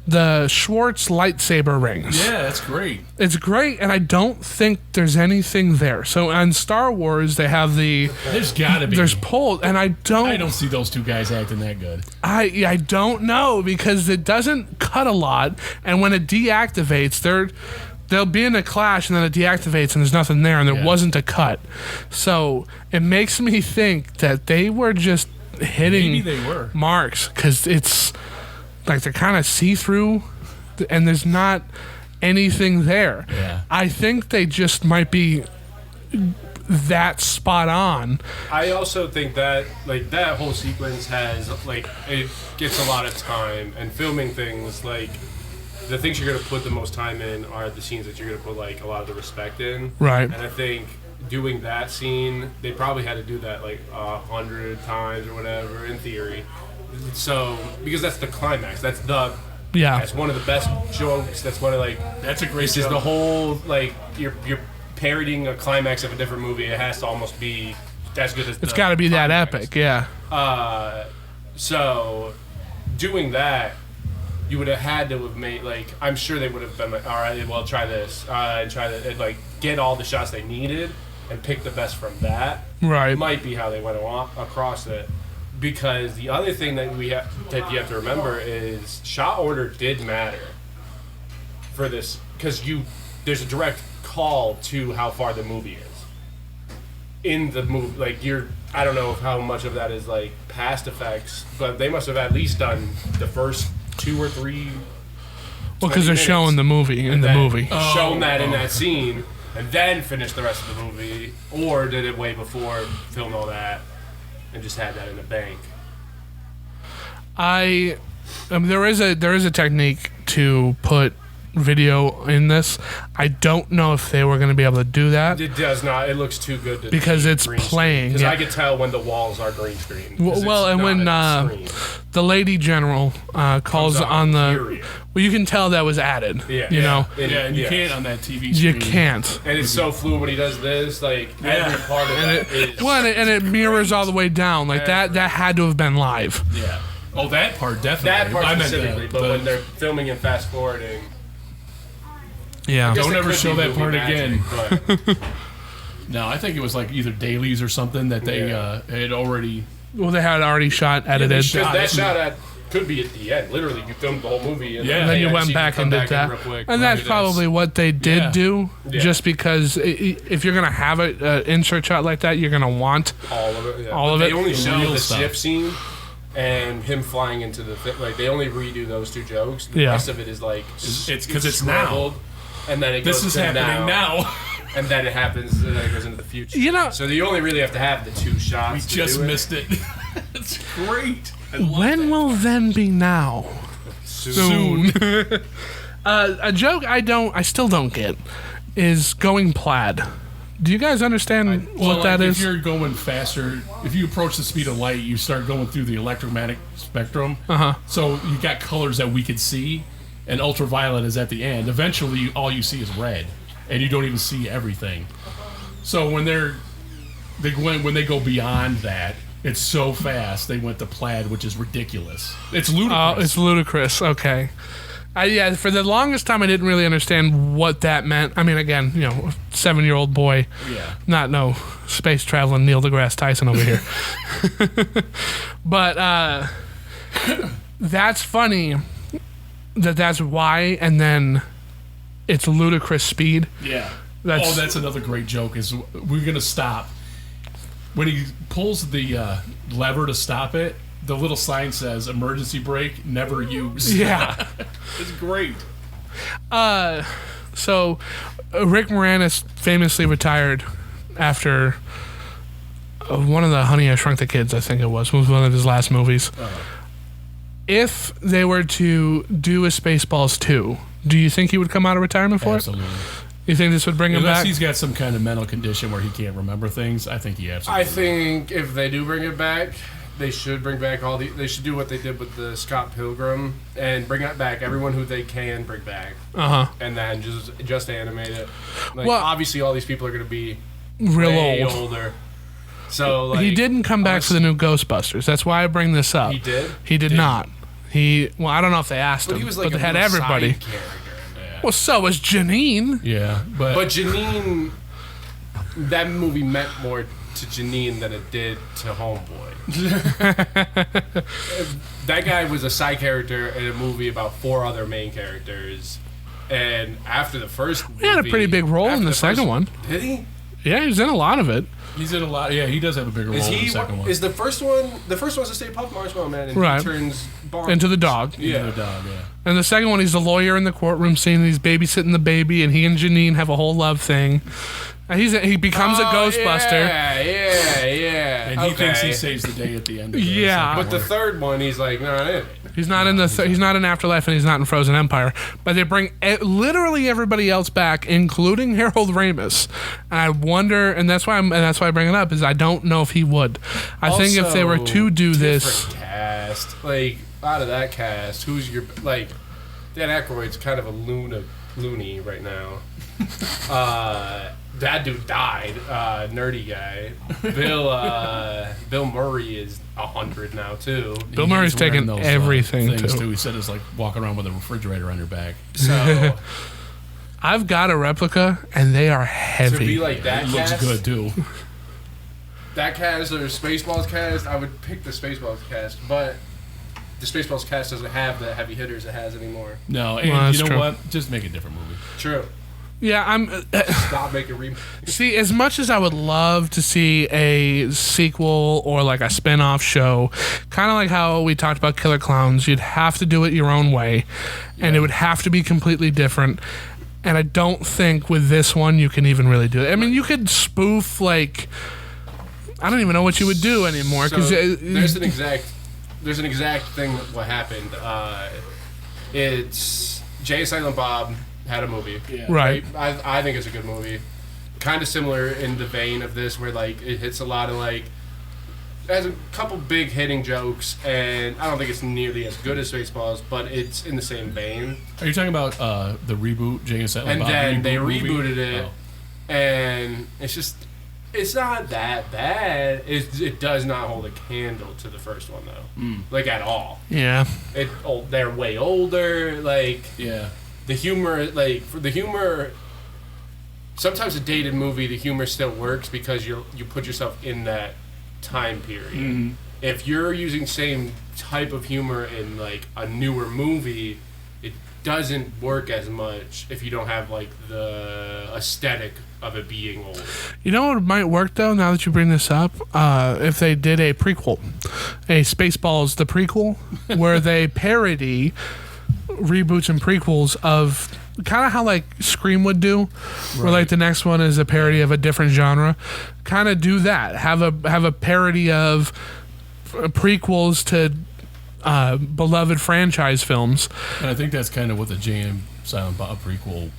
The Schwartz lightsaber rings. Yeah, that's great. It's great, and I don't think there's anything there. So on Star Wars, they have There's gotta be. there's pulled, and I don't see those two guys acting that good. I don't know because it doesn't cut a lot, and when it deactivates, they'll be in a clash, and then it deactivates, and there's nothing there, and there Yeah. wasn't a cut. So it makes me think that they were just hitting Maybe they were. marks because it's like they're kind of see-through, and there's not anything there. Yeah. I think they just might be that spot on. I also think that like that whole sequence has like it gets a lot of time and filming things like the things you're gonna put the most time in are the scenes that you're gonna put like a lot of the respect in. Right. And I think doing that scene, they probably had to do that like 100 times or whatever in theory. So because that's the climax. That's Yeah. that's one of the best jokes. That's one of like That's a great this is joke. the whole like you're parodying a climax of a different movie. It has to almost be as good as It's got to be that epic. Yeah. So doing that, you would have had to have made like I'm sure they would have been like, all right, well try this and try that, and like get all the shots they needed and pick the best from that. Right. Might be how they went across it. Because the other thing that you have to remember is shot order did matter for this because there's a direct call to how far the movie is in the movie. Like I don't know how much of that is like past effects, but they must have at least done the first 2 or 3. Well, because they're 20 showing minutes, the movie in and the then movie. shown that in that scene, and then finished the rest of the movie, or did it way before, filmed all that, and just had that in the bank. I mean, there is a technique to put video in this. I don't know if they were going to be able to do that. It does not. It looks too good to Because be it's green screen. playing, Because yeah. I could tell when the walls are green screen. 'cause Well, it's and when not a screen. the lady general calls Comes up, on the, period. well, you can tell that was added. Yeah. You know, And- Yeah, and you yes. can't on that TV you screen. can't. And it's so fluid when he does this. Like every part of that is. Well, and it mirrors all the way down. Like that had to have been live. Yeah. Oh, that part definitely. that part I meant specifically, but when they're filming and fast forwarding, Yeah. Don't it ever could show be that movie part magic, again. but- No, I think it was like either dailies or something that they Yeah. had already. Well, they had already shot, edited. shot- Because that shot could be at the end. Literally, you filmed the whole movie, and Yeah. And then you hey, I went see back come and did back in that. real quick. And that's Do this. probably what they did Yeah. do, Yeah. just because if you're going to have an insert shot like that, you're going to want all of it. Yeah. all of But it. They only The show real the stuff. ship scene and him flying into the like. They only redo those 2 jokes. The Yeah. rest of it is like It's 'cause it's now. scrambled, and then it This goes is to happening now. and then it happens, and then it goes into the future. You know- so you only really have to have the 2 shots. We to just do it. missed it. It's great. I love When that. will then be now? Soon. A joke I still don't get is going plaid. Do you guys understand what that if is? you're going faster, if you approach the speed of light, you start going through the electromagnetic spectrum. So you got colors that we could see, and ultraviolet is at the end. Eventually, all you see is red, and you don't even see everything. So when when they go beyond that, it's so fast. They went to plaid, which is ridiculous. It's ludicrous. Oh, it's ludicrous. Okay. Yeah, for the longest time, I didn't really understand what that meant. I mean, again, 7-year-old boy, Yeah. not no space traveling Neil deGrasse Tyson over here. But that's funny that's why, and then it's ludicrous speed. Yeah. That's- That's another great joke. Is we're gonna stop when he pulls the lever to stop it. The little sign says "emergency brake, never use." Yeah. It's great. So Rick Moranis famously retired after one of the Honey, I Shrunk the Kids, I think it was one of his last movies. If they were to do a Spaceballs 2, do you think he would come out of retirement for Absolutely. it? You think this would bring him Unless back? he's got some kind of mental condition where he can't remember things, I think he absolutely. I think if they do bring it back, they should bring back they should do what they did with the Scott Pilgrim and bring back everyone who they can bring back, and then just animate it. Like, Well- obviously, all these people are going to be Real way old. older. So like, He didn't come back for the new Ghostbusters. That's why I bring this up. He did? He did not. Well, I don't know if they asked But him, he was like but a they had real everybody. side character. Well, so was Janine. Yeah, But Janine, that movie meant more to Janine than it did to Homeboy. That guy was a side character in a movie about 4 other main characters. And after the first movie... He had a pretty big role in after the second one. Did he? Yeah, he was in a lot of it. he's in a lot. Yeah, he does have a bigger role Is in he? the second one. Is the first one... The first one's a Stay Puft Marshmallow Man, and Right. he turns bonkers. Into the dog. Yeah. The dog, yeah. And the second one, he's the lawyer in the courtroom scene. And he's babysitting the baby, and he and Janine have a whole love thing. And he becomes a Ghostbuster. Yeah. And he thinks he saves the day at the end. Of the Yeah. second But the one. third one, he's like, no, He's not in he's not in Afterlife, and he's not in Frozen Empire. But they bring literally everybody else back, including Harold Ramis. And I wonder, and that's why I bring it up, is I don't know if he would. I think if they were to do this, different cast, like out of that cast, who's your Dan Aykroyd's kind of a loony right now. That dude died, nerdy guy. Bill Murray is 100 now too. Bill Murray's He's wearing taking everything things too. He said it's like walking around with a refrigerator on your back. So I've got a replica, and they are to heavy. be like that It looks cast, good too. that cast or Spaceballs cast, I would pick the Spaceballs cast, but the Spaceballs cast doesn't have the heavy hitters it has anymore. No, and Well, you know that's true. what? Just make a different movie. True. Yeah, I'm. Stop making remakes. See, as much as I would love to see a sequel or like a spin-off show, kind of like how we talked about Killer Clowns, you'd have to do it your own way, and it would have to be completely different. And I don't think with this one you can even really do it. I mean, you could spoof like I don't even know what you would do anymore So because there's an exact thing what happened. It's Jay and Silent Bob had a movie. Yeah. right. I think it's a good movie. Kind of similar in the vein of this, where like it hits a lot of like. It has a couple big hitting jokes, and I don't think it's nearly as good as Spaceballs, but it's in the same vein. Are you talking about the reboot, Jay and Silent And Bob then they movie? rebooted it, Oh. and it's not that bad. It does not hold a candle to the first one though, like at all. Yeah. They're way older. Like Yeah. the humor, like for the humor. Sometimes a dated movie, the humor still works because you put yourself in that time period. If you're using same type of humor in like a newer movie, it doesn't work as much if you don't have like the aesthetic of it being old. You know what might work though? Now that you bring this up, if they did a prequel, a Spaceballs the prequel, where they parody reboots and prequels of kind of how like Scream would do, where like the next one is a parody of a different genre. Kind of do that. Have a parody of prequels to beloved franchise films. And I think that's kind of what the J.M. Silent Bob prequel.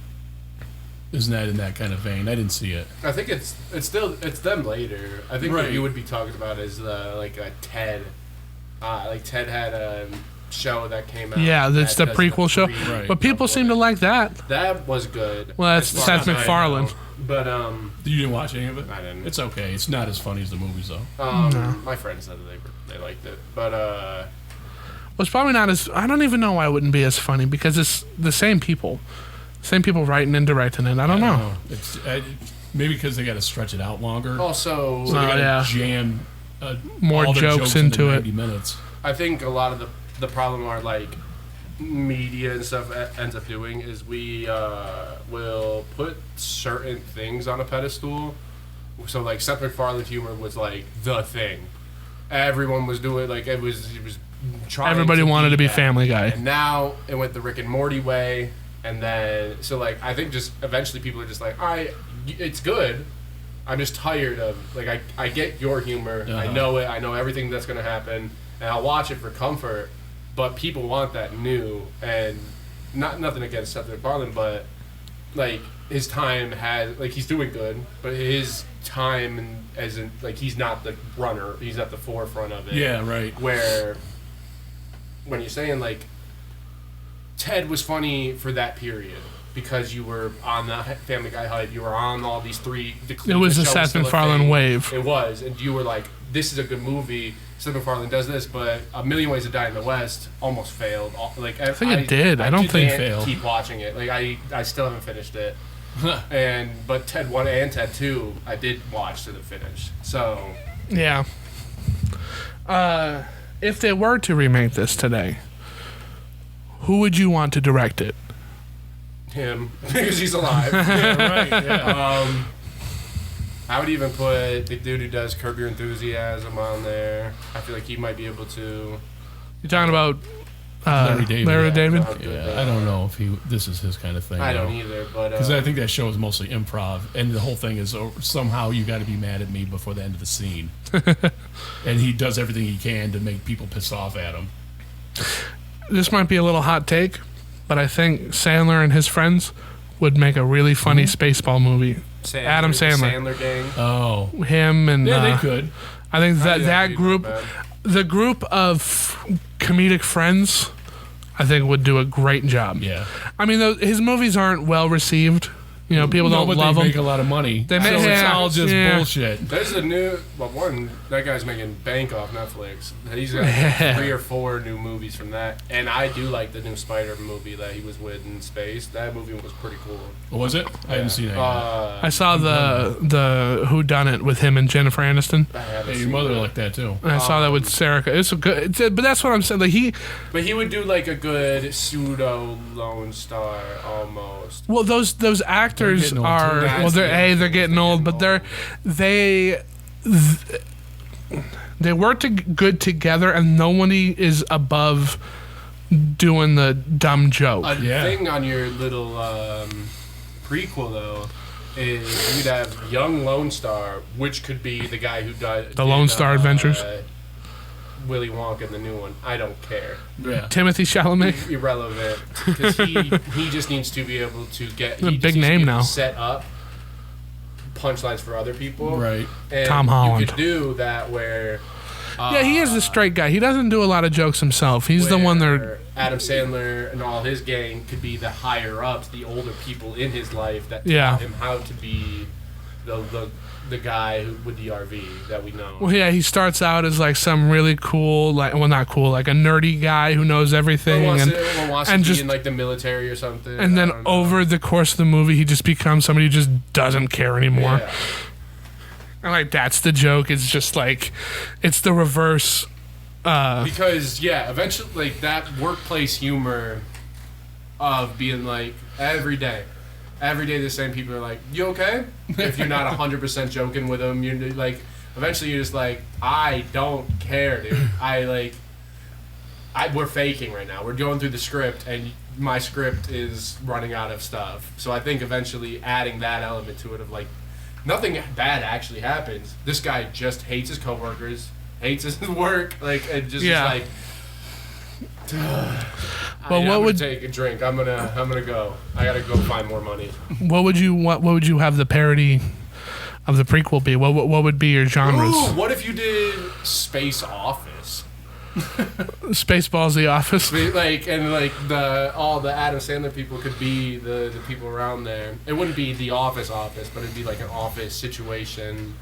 Isn't that in that kind of vein? I didn't see it. I think it's them later. I think what you would be talking about is like a Ted. Like Ted had a show that came out. Yeah, that's the prequel show. Right. But people seem to like that. That was good. Well, that's Seth MacFarlane. But You didn't watch any of it? I didn't. It's okay. It's not as funny as the movies, though. My friends said that they liked it, but Well, it's probably not as. I don't even know why it wouldn't be as funny because it's the same people. Same people writing and directing it. I don't know. It's maybe because they got to stretch it out longer. also So they got to jam more all their jokes into 90 it. minutes. I think a lot of the problem are like media and stuff ends up doing is we will put certain things on a pedestal. So like Seth MacFarlane's humor was like the thing. Everyone was doing like it was trying. Everybody wanted to be Family Guy. And now it went the Rick and Morty way, and then so like I think just eventually people are just like, it's good. I'm just tired of like I get your humor. I know it. I know everything that's gonna happen, and I'll watch it for comfort. But people want that new, and nothing against Seth MacFarlane, but like his time has like he's doing good, but his time as in like he's not the runner, he's at the forefront of it. Yeah, right. Where when you're saying like Ted was funny for that period because you were on the Family Guy hype, you were on all these three. It was the Seth MacFarlane wave. It was, and you were like, this is a good movie. Seth MacFarlane does this, but A Million Ways to Die in the West almost failed. Like I think it did. I don't think it failed. Keep watching it. Like I still haven't finished it. But Ted 1 and Ted 2 I did watch to the finish. So yeah. If they were to remake this today, who would you want to direct it? Him, because he's alive. Yeah, right. Yeah. I would even put the dude who does Curb Your Enthusiasm on there. I feel like he might be able to. You're talking about Larry David. Larry David? Yeah, I don't know if this is his kind of thing. I don't either, but because I think that show is mostly improv, and the whole thing is somehow you got to be mad at me before the end of the scene, and he does everything he can to make people piss off at him. This might be a little hot take, but I think Sandler and his friends would make a really funny Spaceball movie. Adam Sandler. Sandler gang. Oh, him and yeah, they could. I think that group, the group of comedic friends, I think would do a great job. Yeah. I mean, his movies aren't well received. You know, people don't love they them. make a lot of money. They so it's all just bullshit. There's a new that guy's making bank off Netflix. He's got 3 or 4 new movies from that, and I do like the new Spider movie that he was with in space. That movie was pretty cool. What was it? I haven't seen it. I saw the Who Done It with him and Jennifer Aniston. Hey, your mother liked that too. And I saw that with Sarah. It's a good, but that's what I'm saying. Like but he would do like a good pseudo Lone Star almost. Well, those actors are they're getting old, but they work good together, and nobody is above doing the dumb joke. A thing on your little prequel though is you'd have young Lone Star, which could be the guy who did Lone Star Adventures. Willy Wonka, the new one. I don't care. Yeah. Timothy Chalamet. Irrelevant, because he just needs to be able to get a big name now. Set up punchlines for other people. Right. And Tom Holland. You could do that where. Yeah, he is the straight guy. He doesn't do a lot of jokes himself. He's the one that. Adam Sandler and all his gang could be the higher ups, the older people in his life that Yeah. taught him how to be the guy with the RV that we know. Well, yeah, he starts out as like some really cool, like not cool, like a nerdy guy who knows everything, Or wants to be just in like the military or something. and then over the course of the movie, he just becomes somebody who just doesn't care anymore. Yeah. And like that's the joke. It's just like it's the reverse. Because eventually, like that workplace humor of being like every day the same people are like, you okay? If you're not 100% joking with them, you're like, eventually you're just like, I don't care, dude. I we're faking right now. We're going through the script, and my script is running out of stuff. So I think eventually adding that element to it of like, nothing bad actually happens. This guy just hates his coworkers, hates his work, like, and just is like. Well, what would take a drink? I'm gonna go. I gotta go find more money. What would you have the parody of the prequel be? What would be your genres? Ooh, what if you did Space Office? Spaceballs, The Office. Like all the Adam Sandler people could be the people around there. It wouldn't be the office, but it'd be like an office situation.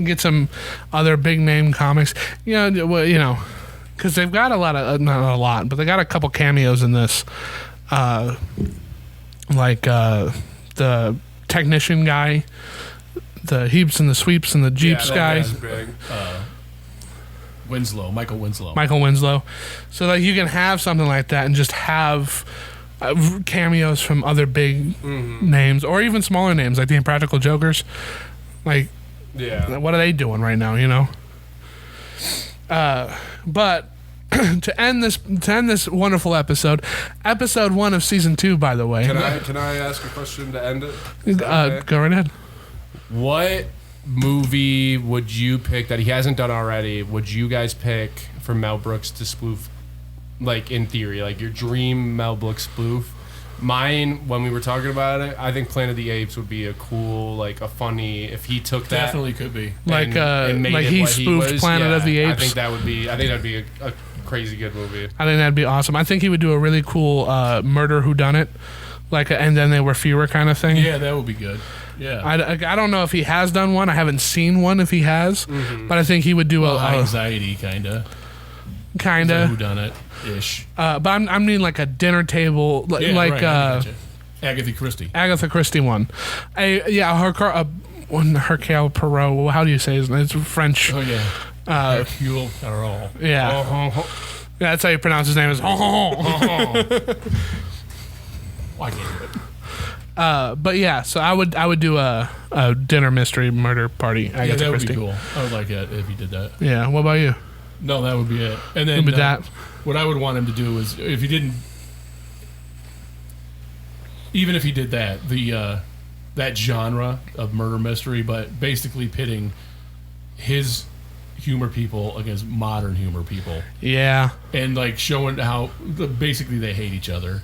Get some other big name comics. Because they've got a lot of, not a lot, but they got a couple cameos in this. The technician guy, the heaps and the sweeps and the jeeps guy. Michael Winslow. Michael Winslow. So that you can have something like that and just have cameos from other big names or even smaller names like the Impractical Jokers. Like, what are they doing right now, But to end this wonderful episode 1 of season 2, by the way. Can I ask a question to end it? Okay? Go right ahead. What movie would you pick that he hasn't done already? Would you guys pick for Mel Brooks to spoof, like in theory, like your dream Mel Brooks spoof? Mine, when we were talking about it, I think Planet of the Apes would be a cool, like a funny, if he took that. Definitely could be. And made like it he what spoofed was. Planet of the Apes. I think that'd be a crazy good movie. I think that'd be awesome. I think he would do a really cool murder whodunit, and then they were fewer kind of thing. Yeah, that would be good. Yeah. I don't know if he has done one. I haven't seen one if he has, but I think he would do a anxiety kind of whodunit ish. But I mean like a dinner table, Agatha Christie. Agatha Christie one. Hercule Poirot. How do you say his name? It's French. Oh yeah. Hercule Poirot. Yeah. That's how you pronounce his name. Is I can't do it. But yeah, so I would do a dinner mystery murder party. Agatha that would Christie. be cool. I would like that if he did that. Yeah. What about you? No, that would be it. And then what I would want him to do is, if he didn't, even if he did that, that genre of murder mystery, but basically pitting his humor people against modern humor people. Yeah. And like showing how basically they hate each other.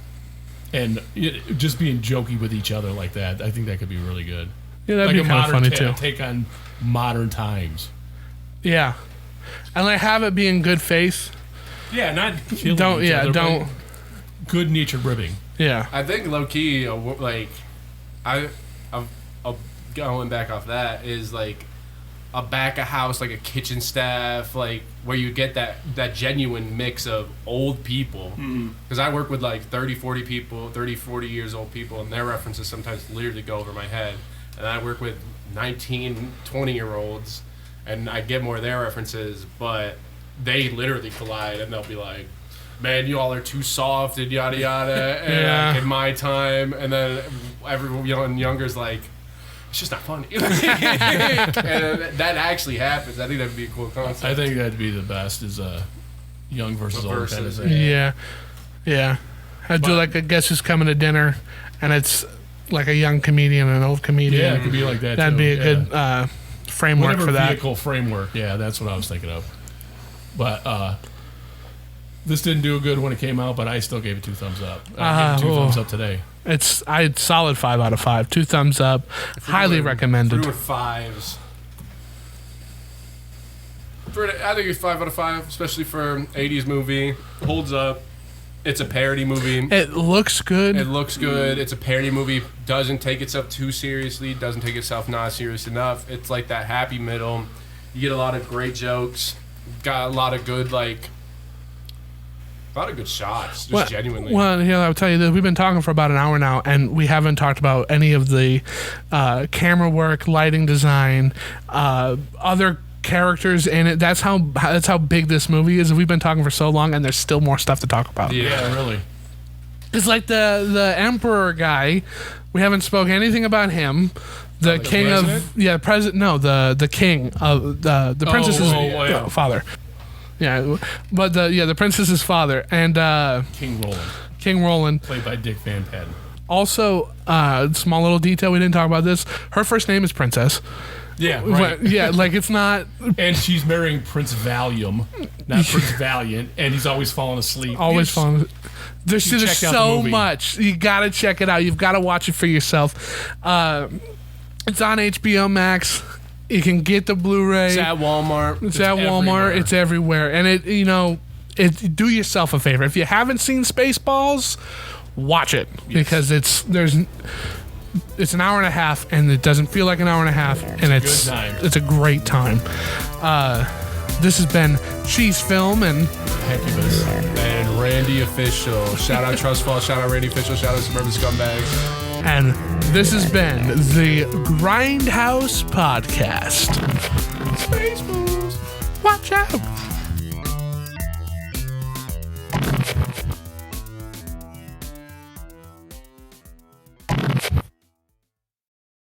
And just being jokey with each other like that, I think that could be really good. Yeah, that'd be kind of funny too. Take on modern times. Yeah, and have it be in good faith. Yeah, not killing each other. Good natured ribbing. Yeah, I think low key, I'm going back off that is like a back of house, like a kitchen staff, like where you get that genuine mix of old people. Because I work with like 30, 40 people, 30, 40 years old people, and their references sometimes literally go over my head. And I work with 19, 20-year-olds, and I get more of their references, but they literally collide, and they'll be like, man, you all are too soft, and yada yada, and in my time, and then everyone younger's like, it's just not funny. And that actually happens. I think that'd be a cool concept. I think that'd be the best is young versus old kind of thing. Yeah. I'd do like a guess who's coming to dinner, and it's like a young comedian and an old comedian. Yeah, it could be like that. That'd be a good framework for that. Vehicle framework. Yeah, that's what I was thinking of. But this didn't do good when it came out, but I still gave it 2 thumbs up. I gave it 2 thumbs up today. I'd solid 5 out of 5. 2 thumbs up. Highly recommended. 3 5s. I think it's 5 out of 5, especially for an 80s movie. Holds up. It's a parody movie. It looks good. It's a parody movie. Doesn't take itself too seriously. Doesn't take itself not serious enough. It's like that happy middle. You get a lot of great jokes. Got a lot of good shots, genuinely. Well, I'll tell you this. We've been talking for about an hour now, and we haven't talked about any of the camera work, lighting design, other characters in it. That's how big this movie is. We've been talking for so long, and there's still more stuff to talk about. Yeah, really. It's like the Emperor guy. We haven't spoken anything about him. The king president? of president. No, the king of the princess's father. Yeah, but the princess's father and King Roland, played by Dick Van Patten. Also, small little detail we didn't talk about this. Her first name is Princess. Yeah, right. Yeah, like it's not. And she's marrying Prince Valium, not Prince Valiant, and he's always falling asleep. There's so much. You gotta check it out. You've got to watch it for yourself. It's on HBO Max. You can get the Blu-ray. It's at Walmart. It's at Walmart. It's everywhere. And do yourself a favor. If you haven't seen Spaceballs, watch it because it's an hour and a half, and it doesn't feel like an hour and a half, and it's a great time. This has been Cheese Film and Hecubus and Randy Official. Shout out Trustfall. Shout out Randy Official. Shout out Suburban Scumbags. And this has been the Grindhouse Podcast. Spaceballs. Watch out.